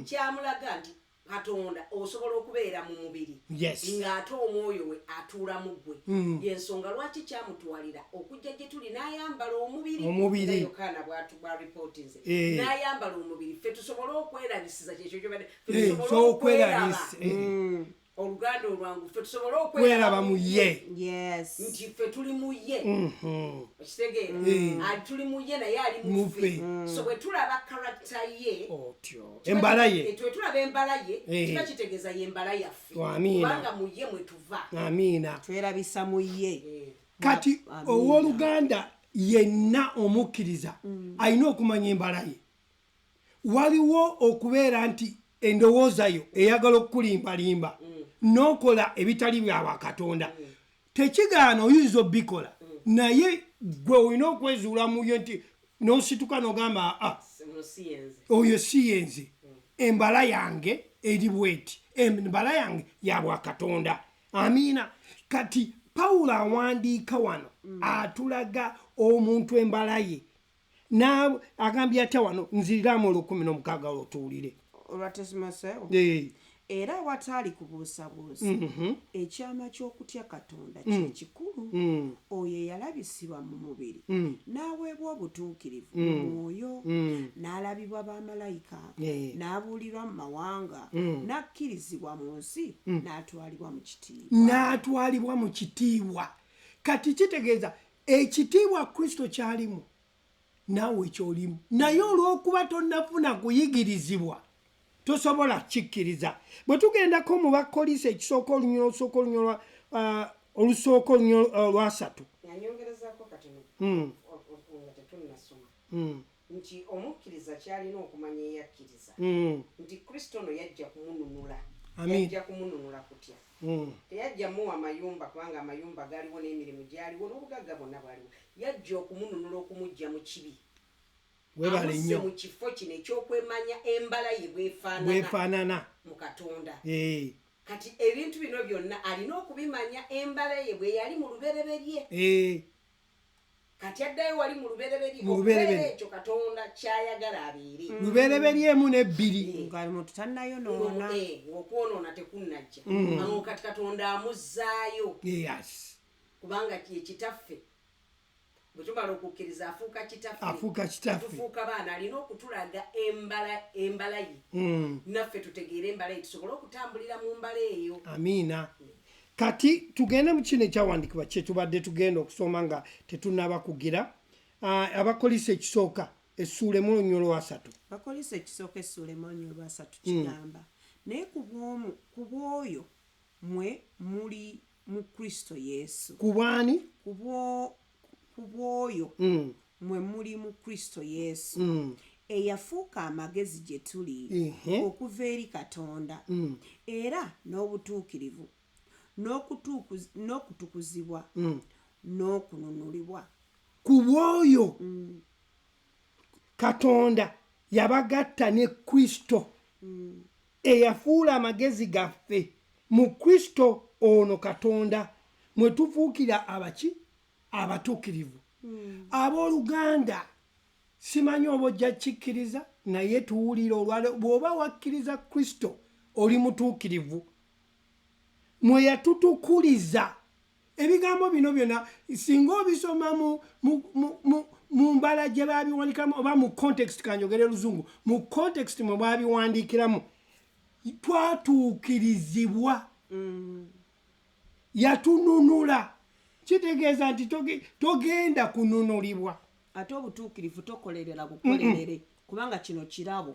kyamulaga nti Katonda osobola okubeera mu mubiri ng'ate omwoyo we atuula mu ggwe yensonga lwaki kyamutwalira okujja gye tuli n'ayambala omubiri Yokaana bw'aripootinze n'ayambala omubiri ffe tusobole okwerabisiza kyekyo kyobadde ffe tusobole okweraba oluganda olwangu ffe tusobole okweraba mu ye nti ffe tuli mu ye okitegeera tuli mu ye naye ali mu ffe so bwe tulaba karakita ye embala ye bwe tulaba embala ye kiba kitegeeza ye embala yaffe kubanga mu ye mwe tuva twerabisa mu ye kati owooluganda yenna omukkiriza alina okumanya embala ye waliwo okubeera nti endowooza yo eyagala okukulimbalimba n'okola ebitali bya Katonda tekigaana oyinza obikola naye gwe olina okwezuula mu yo nti n'osituka n'ogamba oyo si yenze embala yange eri bweti embala yange ya bwa Katonda amiina kati Pawulo awandiika wano atulaga omuntu embala ye agambye atya wano nziriramu 16 olwotuwulire olwatesimasewo era awataali kubuusabuusa ekyama ky'okutya Katonda kyekikulu oyo yalabisibwa mu mubiri n'aweebwa obutuukirivu mu mwoyo n'alabibwa bamalayika n'abuulirwa mu mawanga n'akkirizibwa mu nsi n'atwalibwa mu kitiibwa kati kitegeeza ekitiibwa Kristo kyalimu naawe ekyolimu naye olw'okuba tonnafuna kuyigirizibwa tosobola kikkiriza bwe tugendako mu Bakolisi ekisooka olusooka olunyolo lwasatu yanyongerezaako katono nga tetunnasoma nti omukkiriza kyalina okumanya eyakkiriza nti Kristo ono yajja kumununula kutya teyajja muwa mayumba kubanga amayumba gaaliwo n'emirimu gyaliwo n'obugagga bwonna bwaliwo yajja okumununula okumujja mu kibi webale nnyo mu kifo kino ekyokwemanya embala ye bwefaanana mu Katonda kati ebintu bino byonna alina okubimanya embala ye bwe yali mu lubereberye kati addayo wali mu lubereberye ekyo Katonda kyayagala abeere lubereberyemu n'ebbiri ng'otannayonoona ng'okwonoona tekunnajja awo kati Katonda amuzzaayo kubanga ekitaffe bwe tumala okukkiriza afuuka kitaffe tufuuka baana alina okutulaga embala ye naffe tutegeere embala ye tusobole okutambulira mu mbala eyo amiina kati tugende mu kino ekyawandikibwa kyetubadde tugenda okusoma nga tetunaba kugira Abakolisi ekisooka essuula emu olunyolo lwasatu Bakolisi ekisooka essuula emu olunyolo lwasatu kigamba naye ku bw'oyo mwe muli mu Kristo Yesu ku bw'ani ku bw'oyo mwe muli mu Kristo Yesu eyafuuka amagezi gye tuli okuva eri Katonda era n'obutuukirivu n'okutukuzibwa n'okununulibwa ku bw'oyo Katonda yabagatta ne Kristo eyafuula amagezi gaffe mu Kristo ono Katonda mwe tufuukira abatuukirivu abooluganda simanyi oba ojja kikkiriza naye tuwulira bw'oba wakkiriza Kristo oli mutuukirivu mwe yatutukuliza. Ebigambo bino byonna singa obisoma mu mbala gye baabiwandikiramu oba mu context kanjogere luzungu mu context mwe baabiwandikiramu twatuukirizibwa. Yatununula. Kitegeeza nti togenda kununulibwa. Ate obutuukirivu tokolerera bukolerere kubanga kino kirabo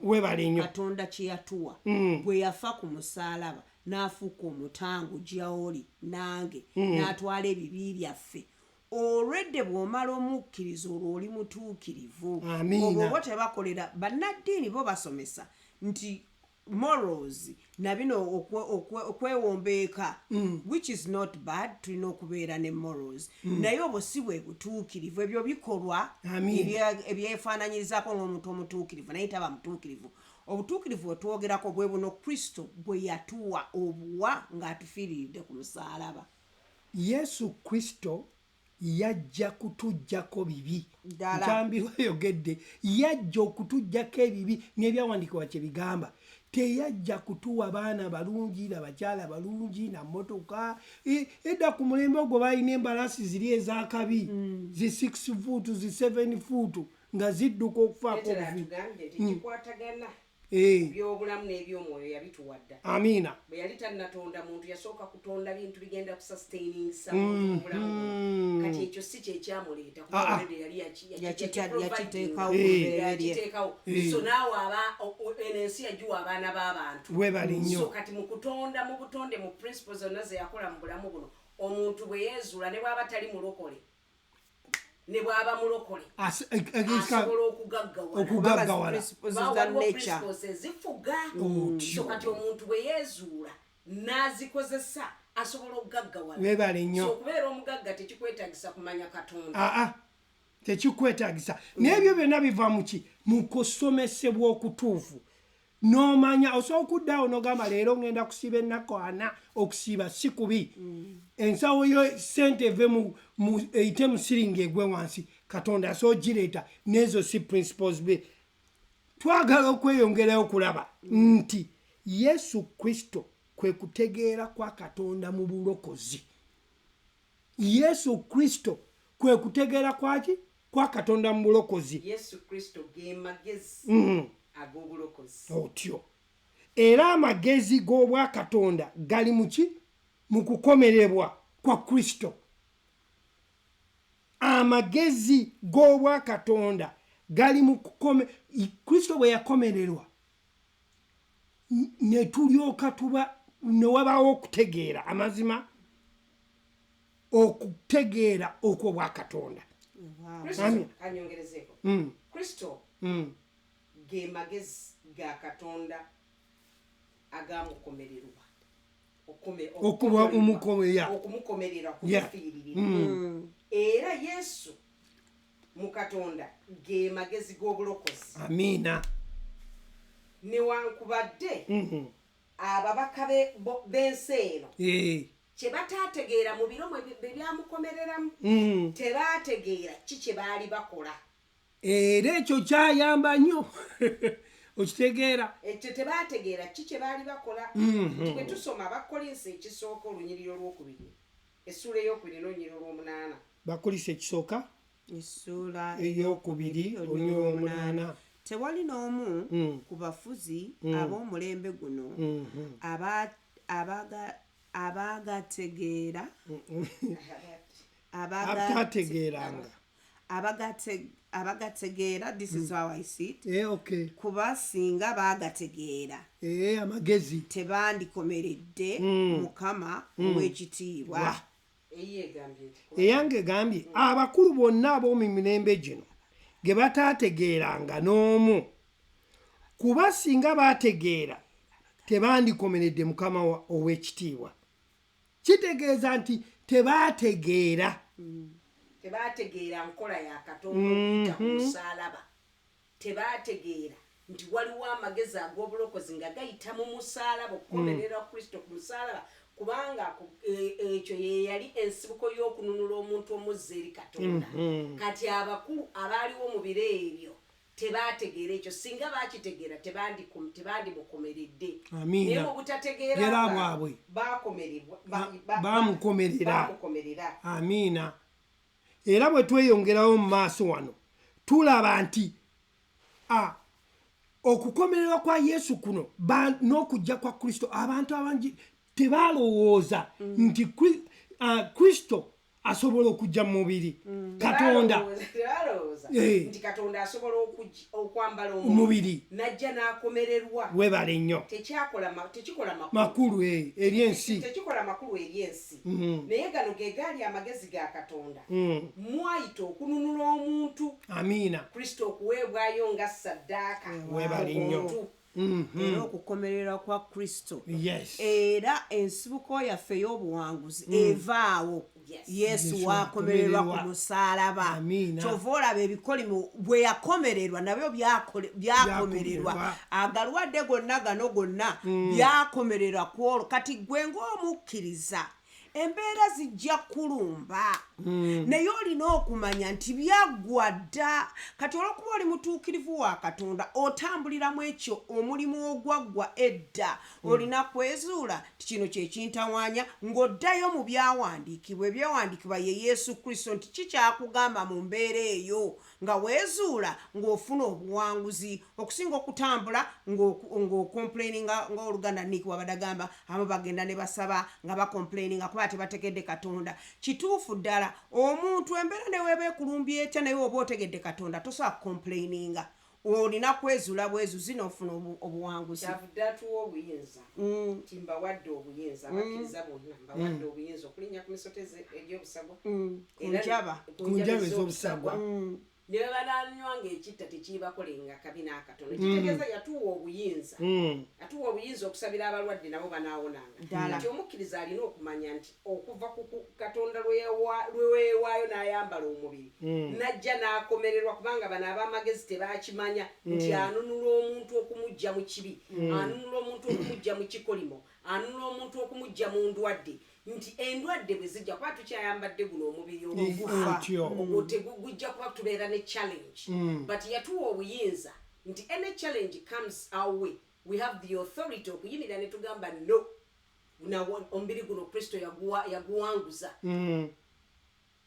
Katonda kye yatuwa bwe yafa ku musaalaba n'afuuka omutango gy'oli nange n'atwala ebibi byaffe. Olwedde bw'omala omukkiriza olwo oli mutuukirivu. Obwo tebakolera bannaddiini bo basomesa nti morals na bino okwewombeeka which is not bad, tulina okubeera ne morals naye obwo si bwe butuukirivu. Ebyo bikolwa ebyefaananyirizako n'omuntu omutuukirivu naye taba mutuukirivu. Obutuukirivu bwe twogerako bwe buno Kristo bwe yatuwa obuwa ng'atufiiridde ku musaalaba. Yesu Kristo yajja kutujjako bibi. Nkyambirwa yogedde yajja okutujjako ebibi n'ebyawandiikibwa kye bigamba. Teyajja kutuwa baana balungi na bakyala balungi na motoka. Edda ku mulembe ogwo balina embalaasi ziri ez'akabi zi 6 foot zi 7 foot nga zidduka okufaako tekikwatagana ebyobulamu n'ebyomwoyo yabituwadda. Amiina. Bwe yali tannatonda muntu yasooka kutonda bintu bigenda kusustaininsa obulamu. Kati ekyo si kyekyamuleeta kuba yali yakiteekawo. So naawe ensi yagiwa abaana b'abantu. Webali nnyo. So kati mu kutonda mu butonde mu principles zonna ze yakola mu bulamu buno omuntu bwe yeezuula ne bw'aba tali mulokole ne bw'aba mulokole asobola okugaggawala ezifuga. So kati omuntu bwe yeezuula n'azikozesa asobola okugaggawala. Webale nnyo. So okubeera omugagga tekikwetagisa kumanya Katonda. Tekikwetagisa. N'ebyo byonna biva mu ki? Mu kusomesebwa okutuufu. N'omanya osobola okuddaawo n'ogamba leero ngenda kusiiba ennaku 4 okusiiba si kubi. Ensawo yo ssente eve eyite mu siringi egwe wansi Katonda asobola gireeta n'ezo si principles be. Twagala okweyongerayo okulaba nti Yesu Kristo kwe kutegeera kwa Katonda mu bulokozi. Yesu Kristo kwe kutegeera kwaki? Kwa Katonda mu bulokozi. Yesu Kristo ge magezi ag'obulokozi. Otyo. Era amagezi g'obwa Katonda gali mu ki? Mu kukomererwa kwa Kristo. Amagezi g'obwa Katonda gali mu Kristo bwe yakomererwa ne tulyoka tuba ne wabaawo okutegeera amazima okutegeera okwo bwa Katonda. Anyongerezeeko. Kristo ge magezi ga Katonda agamukomererwa. Okumukomerera kufiiririra. Era Yesu mu Katonda ge magezi g'obulokozi. Amiina. Newankubadde ababaka b'ensi eno kye bataategeera mu biro bye byamukomereramu tebaategeera ki kye baali bakola. Era ekyo kyayamba nnyo okitegeera. Ekyo tebaategeera ki kye baali bakola. Bwe tusoma Abakolinsi ekisooka olunyiriro lw'okubiri essula ey'okubiri n'olunyiriro lw'omunaana. Bakolinsi ekisooka essula ey'okubiri olunyiriro lw'omunaana. Tewali n'omu ku bafuzi ab'omulembe guno abagategeera this is how I see it. Okay. Kuba singa baagategeera amagezi tebandikomeredde Mukama ow'ekitiibwa. Eyange gambye abakulu bonna ab'omu mirembe gino ge bataategeeranga n'omu kuba singa baategeera tebandikomeredde Mukama ow'ekitiibwa. Kitegeeza nti tebaategeera. Tebaategeera nkola ya Katonda okuyita ku musaalaba. Tebaategeera nti waliwo amagezi ag'obulokozi nga gayita mu musaalaba okukomerera Kristo ku musaalaba kubanga ekyo ye yali ensibuko y'okununula omuntu omuzza eri Katonda. Kati abakulu abaaliwo mu biro ebyo tebategeera ekyo singa bakitegeera tebandimukomeredde Amina. naye obutategeera Era bwabwe bamukomerera. Amina. Era bwe tweyongerawo mu maaso wano tulaba nti okukomererwa kwa Yesu kuno n'okujja kwa Kristo abantu abangi tebalowooza nti Kristo asobola okujja mu mubiri. Katonda nti Katonda asobola okwambala omubiri najja n'akomererwa. Webale nnyo. Tekikola makulu eri ensi. Tekikola makulu eri ensi. Naye gano ge gaali amagezi ga Katonda. Mwayita okununula omuntu. Amiina. Kristo okuweebwayo nga ssaddaaka. Webale nnyo. Era okukomerera kwa Kristo. Yes. Era ensibuko yaffe ey'obuwanguzi evaawo. Yesu wakomererwa ku musaalaba. Kyova olaba ebikolimo bwe yakomererwa nabyo byakomererwa. Agalwadde gonna byakomererwa ku olwo. Kati gwe ng'omukkiriza embeera zijja kulumba naye olina okumanya nti byaggwa dda. Kati olwokuba oli mutuukirivu wa Katonda otambuliramu ekyo omulimu ogwaggwa edda olina kwezuula ti kino kyekintawaanya ng'oddayo mu byawandiikibwa. Ebyawandiikibwa ye Yesu Kristo nti kikyakugamba mu mbeera eyo nga weezuula ng'ofuna obuwanguzi okusinga okutambula ng'okomplaininga ng'Oluganda Nick wabadagamba abamu bagenda ne basaba nga bakomplaininga kuba tebategedde Katonda. Kituufu ddala omuntu embeera ne weeba ekulumbye etya naye oba otegedde Katonda tosobola complaininga. Olina kwezuula bwezuzi n'ofuna obuwanguzi. Kyavudde atuwa obuyinza nti mbawadde obuyinza abakkiriza bonna mbawadde obuyinza okulinnya ku misoto egy'obusagwa ku njaba ez'obusagwa ne bananywanga ekitta tekiibakolenga kabi n'akatono. Kitegeeza yatuwa obuyinza okusabira abalwadde nabo banaawonanga. Kati omukkiriza alina okumanya nti okuva ku Katonda lweweewaayo n'ayambala omubiri najja n'akomererwa kubanga bano ab'amagezi tebakimanya nti anunula omuntu okumujja mu kibi, anunula omuntu okumujja mu kikolimo, anunula omuntu okumujja mu ndwadde. Nti endwadde bwe zijja kuba tukyayambadde guno omubiri ogufa tegujja kuba tubeera ne challenge. But yatuwa obuyinza nti any challenge comes our way we have the authority okuyimirira ne tugamba no omubiri guno Kristo yaguwanguza.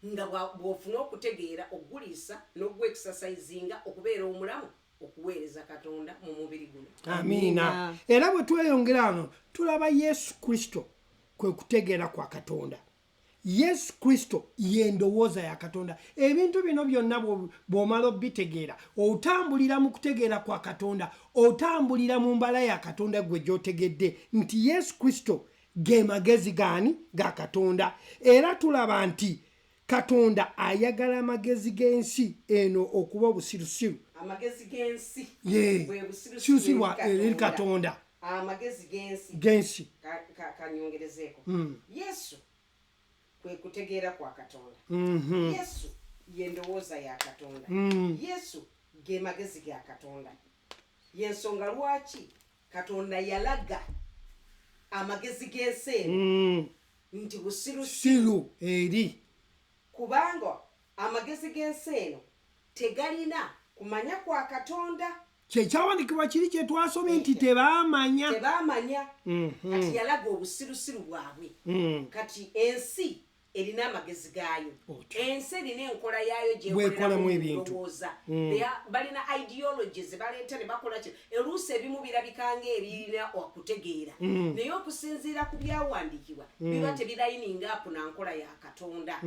Nga bw'ofuna okutegeera okuguliisa n'ogwexercisinga okubeera omulamu okuweereza Katonda mu mubiri guno. Amiina. Era bwe tweyongera wano tulaba Yesu Kristo kwe kutegeera kwa Katonda. Yesu Kristo ye ndowooza ya Katonda. Ebintu bino byonna bw'omala obitegeera otambulira mu kutegeera kwa Katonda, otambulira mu mbala ya Katonda gwe gy'otegedde nti Yesu Kristo ge magezi gaani ga Katonda. Era tulaba nti Katonda ayagala amagezi g'ensi eno okuba obusirusiru. Amagezi g'ensi bwe busirusiru eri Katonda. Amagezi g'ensi kanyongerezeeko. Yesu kwe kutegeera kwa Katonda. Yesu ye ndowooza ya Katonda. Yesu ge magezi ga Katonda. Yensonga lwaki Katonda yalaga amagezi g'ensi eno nti busirusiru eri kubanga amagezi g'ensi eno tegalina kumanya kwa Katonda. Kyekyawandiikibwa kiri kye twasomye nti tebaamanya. Kati yalaga obusirusiru bwabwe. Kati ensi erina amagezi gaayo. Ensi erina enkola yaayo gyekolamu ebintu. Balina ideologies baleeta ne bakola kino. Oluusi ebimu birabika ng'ebirina okutegeera. Naye okusinziira ku byawandiikibwa biba tebirayininga apo na nkola ya Katonda.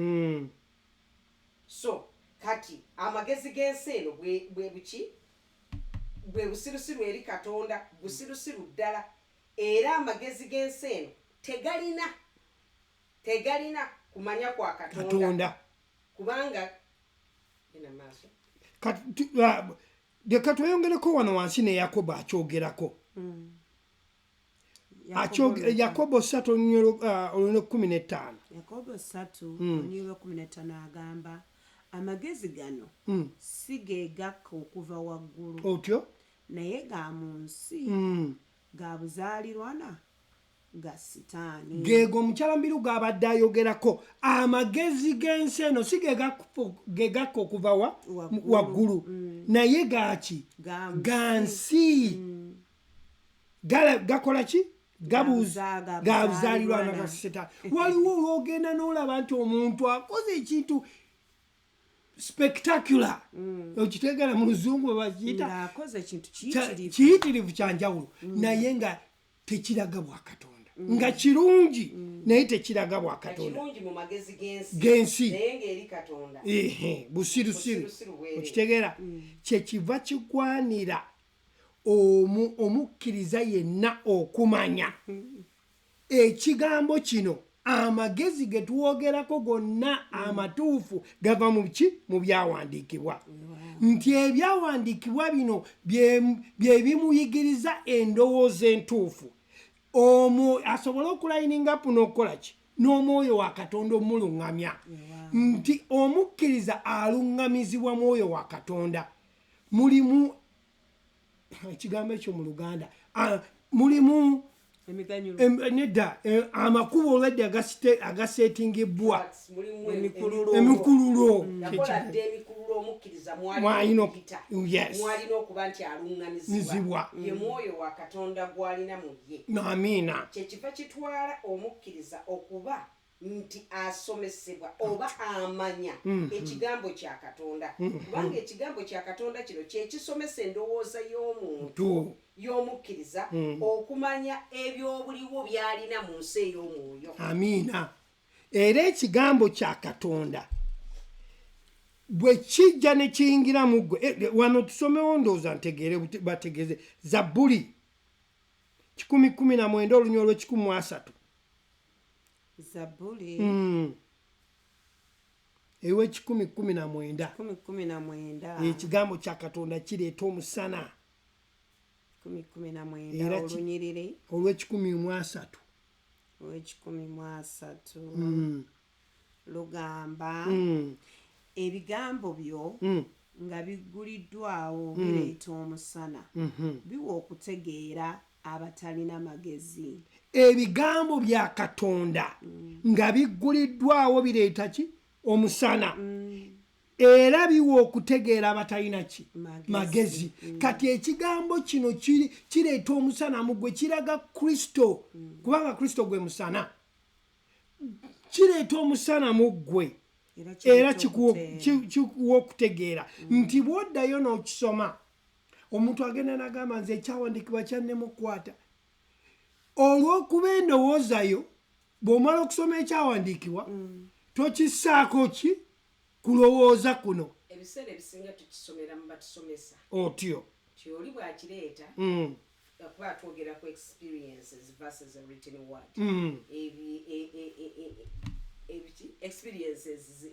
So kati amagezi g'ensi eno bwe buki? Bwe busirusiru eri Katonda, busirusiru ddala. Era amagezi g'ensi eno tegalina kumanya kwa Katonda. Kubanga leka tweyongereko wano wansi ne Yakobo akyogerako. Yakobo 3:15. Yakobo 3:15 agamba amagezi gano si ge gakka okuva waggulu otyo naye ga mu nsi ga buzaalirwana ga sitaani geego omukyala mbiru g'abadde ayogerako amagezi g'ensi eno si ge gakka okuva waggulu naye gaaki ga nsi gakola ki gabuzaalirwana ga setaani waliwo olwogenda n'olaba nti omuntu akoze ekintu spectacular okitegeera mu luzungu webakiyita kiyitirivu kyanjawulo naye nga tekiraga bwa katonda nga kirungi naye tekiraga bwa katonda gensi busirusiru okitegeera kyekiva kigwanira omukkiriza yenna okumanya ekigambo kino amagezi ge tuwogerako gonna amatuufu gava mu byawandiikibwa nti ebyawandiikibwa bino bye bimuyigiriza endowooza entuufu asobole okulayininga apu n'okukola ki n'omwoyo wa katonda omuluŋŋamya nti omukkiriza aluŋŋamizibwa mwoyo wa katonda mulimu ekigambo ekyo mu luganda mulimu nedda amakubo olwedde agasetingibwa emikululo mwalina okuba nti aluŋŋamizibwa ye mwoyo wa katonda gwalina mu ye amiina kyekiva kitwala omukkiriza okuba nti asomesebwa oba amanya ekigambo kya katonda kubanga ekigambo kya katonda kino kyekisomesa endowooza y'omuntu y'omukkiriza okumanya ebyobuliwo byalina mu nsi ey'omwoyo amiina era ekigambo kya katonda bwe kijja ne kiyingira mu ggwe wano tusomewo ndowooza ntegeere bategeeze zabbuli 119 olunya olw'113 Zabuli ewe 119 ekigambo kya katonda kireeta omusana 19 olunyiriri olw'13 lugamba ebigambo byo nga bigguliddwawo bireeta omusana biwa okutegeera abatalina magezi ebigambo bya katonda nga bigguliddwawo bireeta ki omusana era biwa okutegeera abatalina ki magezi kati ekigambo kino kireeta omusana mu ggwe kiraga kristo kubanga kristo gwe musana kireeta omusana mu ggwe era kikuwa okutegeera nti bw'oddayo n'okisoma omuntu agenda n'agamba nze ekyawandiikibwa kyannemukwata olw'okuba endowoozayo bw'omala okusoma ekyawandiikibwa tokissaako ki kulowooza kuno ebiseera ebisinga tukisomera mu batusomesa otyo kyoli bwakireeta kuba twogera ku experiences versus a written word experiences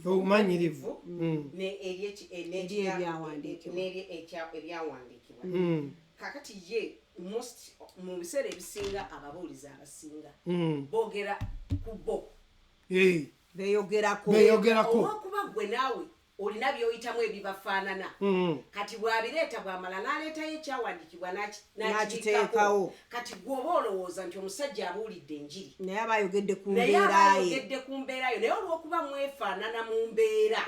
obumanyirivu n'ebyawandiikibwa kakati ye mu biseera ebisinga ababuulizi abasinga boogera ku bo beyogerako olwokuba gwe naawe olina byoyitamu ebibafaanana kati bwabireeta bwamala n'aleetayo ekyawandiikibwa n'akiteekawo kati gweoba olowooza nti omusajja abuulidde enjiri naye aba ayogedde ku mbeerayo naye olwokuba mwefaanana mu mbeera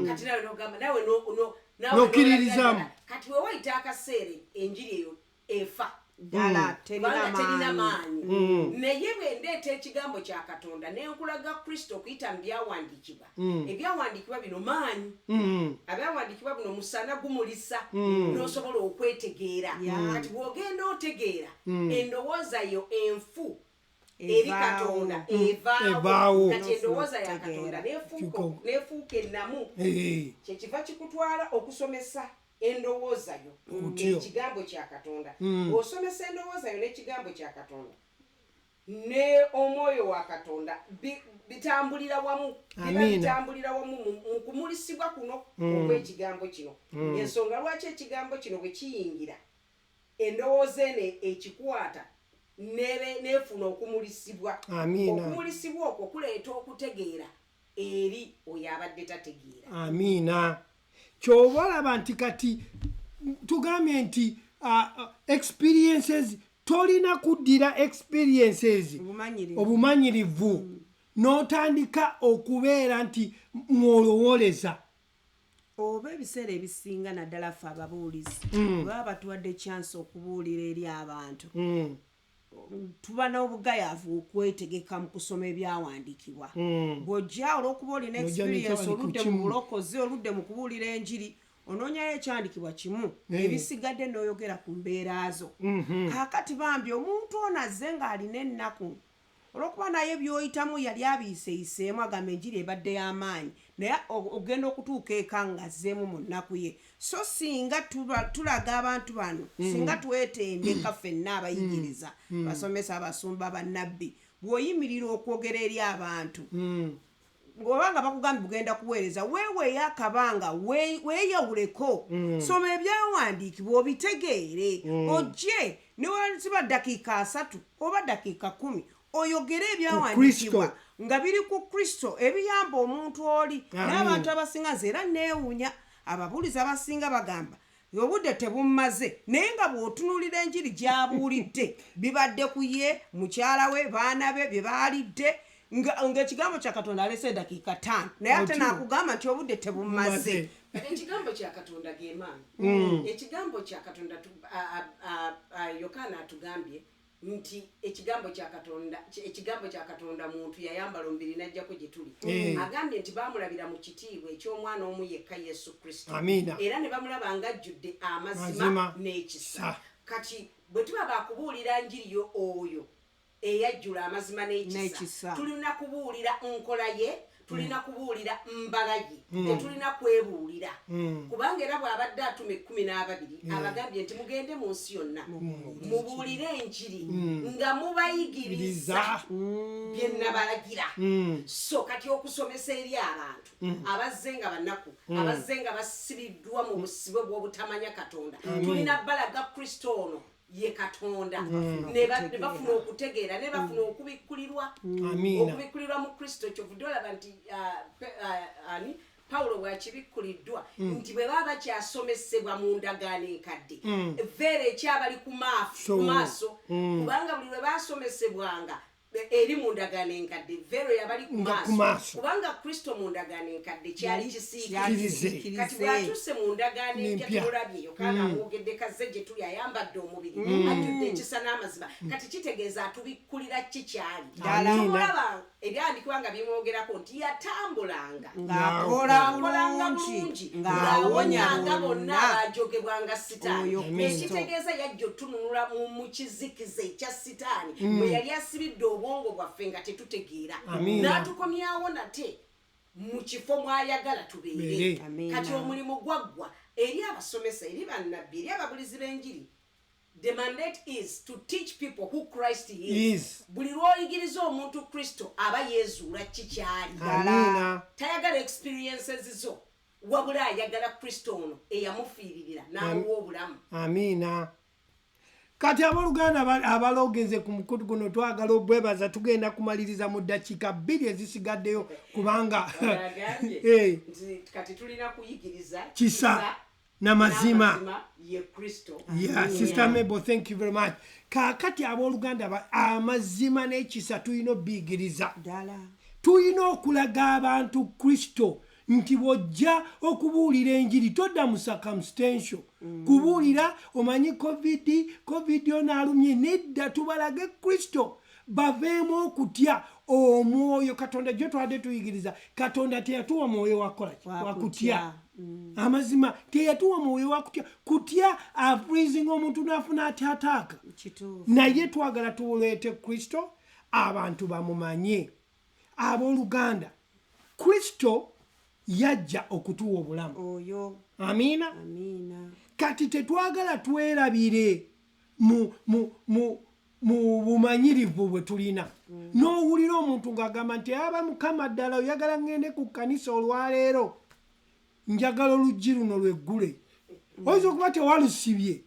kati nawe nogamba nawe nokkiririzamu kati we wayita akaseera enjiri eyo efa ddala terina maanyi naye bwendeeta ekigambo kya katonda nenkulaga kristo okuyita mu byawandiikibwa ebyawandiikibwa bino maanyi abyawandiikibwa bino musana gumulisa n'osobola okwetegeera kati bw'ogenda otegeera endowooza yo enfu eri katonda evaawo kati endowooza ya katonda nefuuka ennamu kyekiva kikutwala okusomesa endowooza yo n'ekigambo kya katonda bw'osomesa endowooza yo n'ekigambo kya katonda ne omwoyo wa katonda bitambulira wamu mu kumulisibwa kuno okw'ekigambo kino ensonga lwaki ekigambo kino bwe kiyingira endowooza eno ekikwata neefuna okumulisibwa okumulisibwa okwo kuleeta okutegeera eri oyo abadde tategeera amiina kyoba olaba nti kati tugambye nti experiences tolina kuddira experiences obumanyirivu n'otandika okubeera nti mwolowoleza oba ebiseera ebisinga naddala ffe ababuulizi baba batuwadde chance okubuulira eri abantu tuba n'obugayaavu okwetegeka mu kusoma ebyawandiikibwa bw'ojja olw'okuba olina experience oludde mu bulokozi oludde mu kubuulira enjiri onoonyayo ekyandikibwa kimu ebisigadde n'oyogera ku mbeera zo kaakati bambi omuntu ono azze ng'alina ennaku olw'okuba naye by'oyitamu yali abiyiseyiseemu agamba enjiri ebadde y'amaanyi naye ogenda okutuuka eka ng'azzeemu mu nnaku ye so singa tulaga abantu bano singa twetendeka ffenna abayigiriza basomesa abasumba bannabbi bw'oyimirira okwogera eri abantu ng'obanga bakugambye bugenda kuweereza weeweeyo akabanga weeyawuleko soma ebyawandiikibwa obitegeere ojje ne waziba dakiika 3 oba dakiika 10 oyogere ebyawandiikibwa nga biri ku Kristo ebiyamba omuntu oli n'abantu abasinga nze era neewuunya ababuulizi abasinga bagamba obudde tebummaze naye nga bw'otunuulira enjiri gy'abuulidde bibadde ku ye mukyala we baana be bye baalidde ng'ekigambo kya Katonda alese dakiika 5 naye ate naakugamba nti obudde tebummaze ekigambo kya Katonda g'emaanyi ekigambo kya Katonda Yokaana atugambye nti ekigambo kya Katonda muntu yayambala omubiri n'ajjako gye tuli agambye nti baamulabira mu kitiibwa eky'omwana omu yekka Yesu Kristo era ne bamulaba ng'ajjudde amazima n'ekisa kati bwe tuba bakubuulira njiri oyo eyajjula amazima n'ekisa tulina kubuulira nkola ye tulina kubuulira mbala ye tetulina kwebuulira kubanga era bw'abadde atuma 12 abagambye nti mugende mu nsi yonna mubuulire enjiri nga mubayigiriza bye nabalagira so kati okusomesa eri abantu abazze nga bannaku abazze nga basibiddwa mu busibe bw'obutamanya Katonda tulina balaga Kristo ono ye Katonda ne bafuna okutegeera ne bafuna okubikkulirwa mu Kristo kyovudde olaba nti Pawulo bw'akibikkuliddwa nti bwe baba bakyasomesebwa mu ndagaano enkadde veera ekyabali ku maaso kubanga buli lwe basomesebwanga eri mu ndagaano enkadde veero yabali ku maaso kubanga Kristo mu ndagaano enkadde kyali kisiikirize kati bw'atuuse mu ndagaano empya tulabye Yokaana amwogedde kazze gye tuli ayambadde omubiri ajjudde ekisa n'amazima kati kitegeeza atubikkulira kikyali tulaba ebyandikibwa nga bimwogerako nti yatambulanga ng'akolanga bulungi ng'awonyanga bonna abaajogebwanga sitaani ekitegeeza yajja otununula mu kizikiza ekya sitaani bwe yali asibidde obwongo bwaffe nga tetutegeera n'atukomyawo nate mu kifo mwayagala tubeere kati omulimu gwaggwa eri abasomesa eri bannabbi eri ababulizi b'enjiri the mandate is to teach people who Christ is. Buli lw'oyigiriza omuntu Kristo aba yeezuula kikyali tayagala experiences zo wabula ayagala Kristo ono eyamufiiririra n'amuwa obulamu. Amiina. Kati abooluganda abalogeze ku mukutu guno twagala obwebaza tugenda kumaliriza mu ddakiika 2 ezisigaddeyo kubanga kati tulina kuyigiriza kisa n'amazima ye Kristo. Yeah, Sister Mabel, thank you very much. Kaakati abooluganda amazima n'ekisa tulina obbiyigiriza. Tulina okulaga abantu Kristo nti bw'ojja okubuulira enjiri todda mu circumstantial kubuulira omanyi covid onaalumye nedda tubalage Kristo baveemu okutya omwoyo Katonda gye twadde tuyigiriza Katonda teyatuwa mwoyo wakutya amazima teyatuwa mwoyo wakutya afreezing omuntu n'afuna atataaka naye twagala tuleete Kristo abantu bamumanye. Abooluganda Kristo yajja okutuwa obulamu oyo. Amiina. Kati tetwagala twerabire mu bumanyirivu bwe tulina n'owulira omuntu ng'agamba nti aba Mukama ddala oyagala ngende ku kkanisa olwaleero njagala oluggi luno lweggule oyinza okuba tewalusibye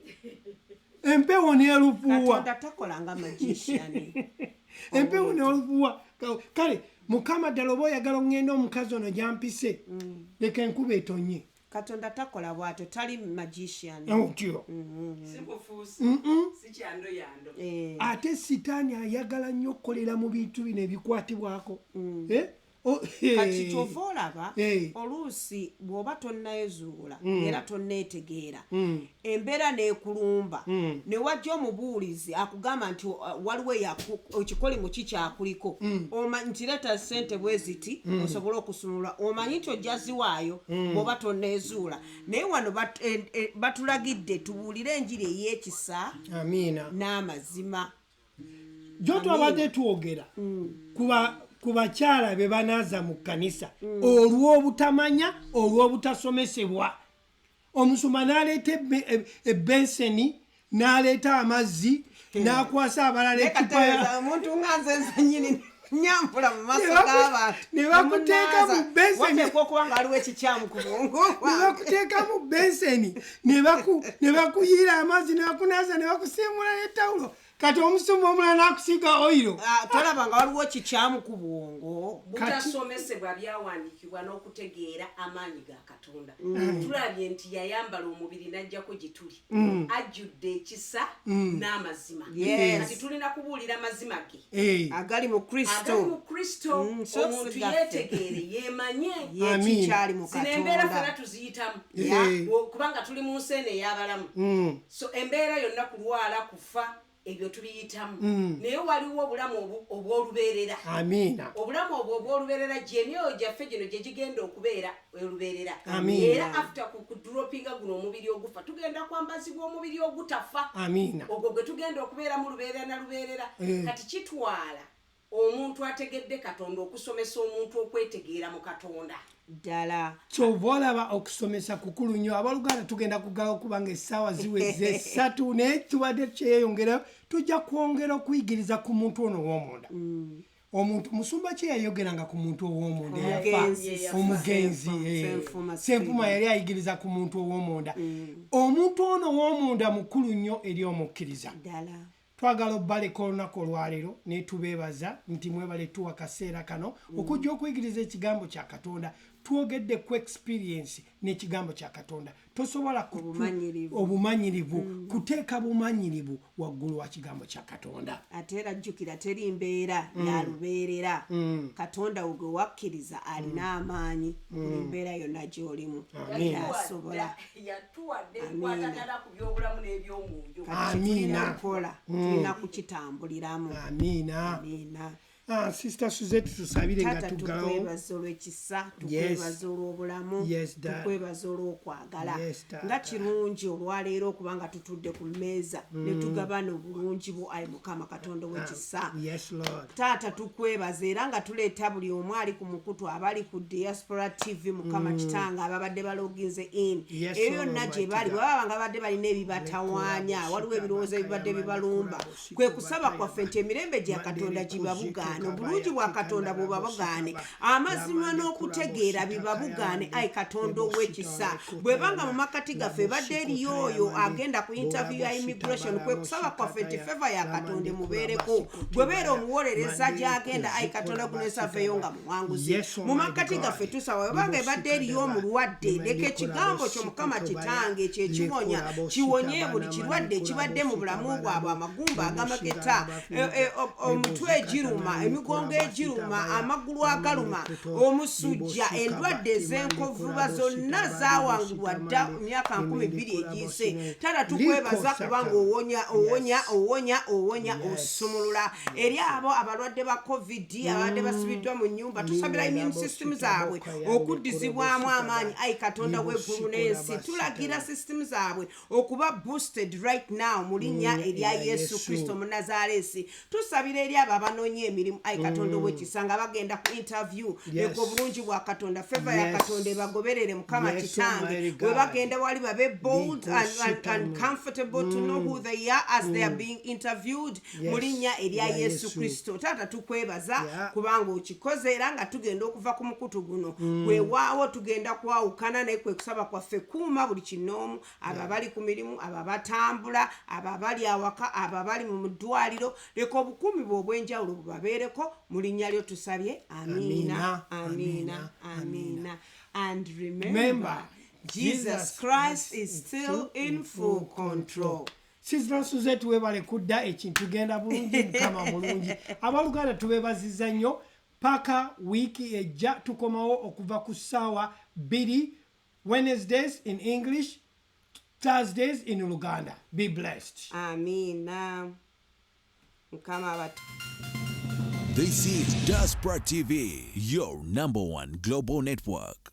empewo neelufuuwa empewo neelufuuwa kale Mukama ddala oba oyagala ngende omukazi ono gyampise leka enkuba etonye katonda takola bwato tali magician otyo ate sitaani ayagala nnyo okukolera mu bintu bino ebikwatibwako kati kyova olaba oluusi bw'oba tonnayezuula era tonneetegeera embeera n'ekulumba ne wajja omubuulizi akugamba nti waliwo ekikolimu kikyakuliko nti leeta ssente bwe ziti osobole okusumulwa omanyi nti ojja ziwaayo bw'oba tonneezuula naye wano batulagidde tubuulire enjiri ey'ekisa n'amazima gyo twabadde twogera ku bakyala be banaaza mu kkanisa olw'obutamanya olw'obutasomesebwa omusumba n'aleeta ebenseni n'aleeta amazzi n'akwasa abalala ekipa omuntu nga nze nzenyini nyampula mu maaso g'abantu ne bakuteeka mu benseni okuba nga waliwo ekikyamu ku bwongo ne bakuteeka mu benseni ne bakuyiira amazzi ne bakunaaza ne bakusiimula n'ettawulo kati omusumba omulala n'akusiiga oyiro tolaba nga waliwo kikyamu ku bwongo butasomesebwa byawandikibwa n'okutegeera amaanyi ga katonda tulabye nti yayambala omubiri n'ajjako gye tuli ajjudde ekisa n'amazima kati tulina kubuulira amazima ge agali mu kristo omuntu yeetegeere yeemanye yekikyali mu zino embeera fena tuziyitamu kubanga tuli mu nsi eno ey'abalamu so embeera yonna kulwala kufa ebyo tubiyitamu naye waliwo obulamu obw'olubeerera obulamu obwo obw'olubeerera gyemyoyo gyaffe gino gye gigenda okubeera olubeerera era after kudropinga guno omubiri ogufa tugenda kwambazibwa omubiri ogutafa ogwo gwe tugenda okubeera mu lubeerera na lubeerera kati kitwala omuntu ategedde katonda okusomesa omuntu okwetegeera mu katonda ddala kyova olaba okusomesa kukulu nnyo abaluganda tugenda kugala okubanga essaawa ziweze 3 naye tubadde kyeyongerayo tujja kwongera okuyigiriza ku muntu ono ow'omunda omuntu musumba kye yayogeranga ku muntu ow'omunda eyafa omugenzi senfuma yali ayigiriza ku muntu ow'omunda omuntu ono ow'omunda mukulu nnyo eri omukkiriza twagala obbaleko olunaku olwaleero netubeebaza nti mwebale tuwa kaseera kano okujja okuyigiriza ekigambo kya katonda twogedde ku experience n'ekigambo kya katonda tosobola obumanyirivu kuteeka bumanyirivu waggulu wa kigambo kya katonda ate era jjukira teri mbeera ya lubeerera katonda we gwe wakkiriza alina amaanyi buli mbeera yonna gy'olimu asobola yatuwadde kwatagala ku by'obulamu n'eby'omwoyo tulina kukola tulina kukitambuliramu amiina Sister Suzette tusabire nga tugawo tukwebaza olw'ekisa tukwebaza olw'obulamu tukwebaza olw'okwagala nga kirungi olwaleero okubanga tutudde ku mmeeza ne tugabana obulungi bwo ayi mukama katonda w'ekisa taata tukwebaza era nga tuleeta buli omu ali ku mukutu abali ku diaspora tv mukama kitanga ababadde baloginze in ebyo byonna gye bali bwebaba nga babadde balina ebibatawaanya waliwo ebirowoozo ebibadde bibalumba kwe kusaba kwaffe nti emirembe gya katonda gibabugaana obulungi bwa katonda bwebabugaane amazima n'okutegeera bibabugaane ayi katonda ow'ekisa bwebanga mu makati gaffe badde eriyo oyo agenda ku interview ya immigration kwe kusaba kwaffe nti feva ya katonda emubeereko bwebeera omuwolereza gy'agenda ayi katonda gunesafeeyo nga muwanguzi mu makati gaffe tusaba bwebanga ebadde eriyo omulwadde leka ekigambo kyo mukama kitange kyekiwonya kiwonye buli kirwadde ekibadde mu bulamu bwabwe amagumba agamaketa omutwe egiruma emigongo egiruma amagulu agaluma omusujja endwadde ez'enkovuba zonna zawangulwa dda myaka 12 egiyise tala tukwebaza kubanga owonya osumulula eri abo abalwadde ba covid abadde basibiddwa mu nnyumba tusabira immune system zaabwe okuddizibwamu amaanyi ayi katonda w'eggulu n'ensi tulagira system zaabwe okuba boosted right now mu linnya erya yesu kristo munazaalesi tusabira eri abo abanoonya emirimu ayi katonda ow'ekisanga bagenda ku interview eko obulungi bwa katonda feva ya katonda ebagoberere mukama kitange bwe bagenda wali babe bold and comfortable to know who they are as they are being interviewed mu linnya erya yesu kristo taata tukwebaza kubanga okikoze era nga tugenda okuva ku mukutu guno weewaawo tugenda kwawukana naye kwe kusaba kwaffe kuuma buli kinoomu abo abali ku mirimu abo abatambula abo abali awaka abo abali mu ddwaliro leka obukuumi bwe obw'enjawulo bubabeereko mu linnya lyo tusabye amiina amiina amiina and remember Jesus Christ is still in full control. Sizasuze tuwebale kudda ekintu genda bulungi mukama mulungi. Abaluganda tubebaziza nnyo paka wiki ejja tukomawo okuva ku ssaawa 2 Wednesdays in English, Thursdays in Luganda. Be blessed. Amina. Mukama abatu. This is Diaspora TV, your #1 global network.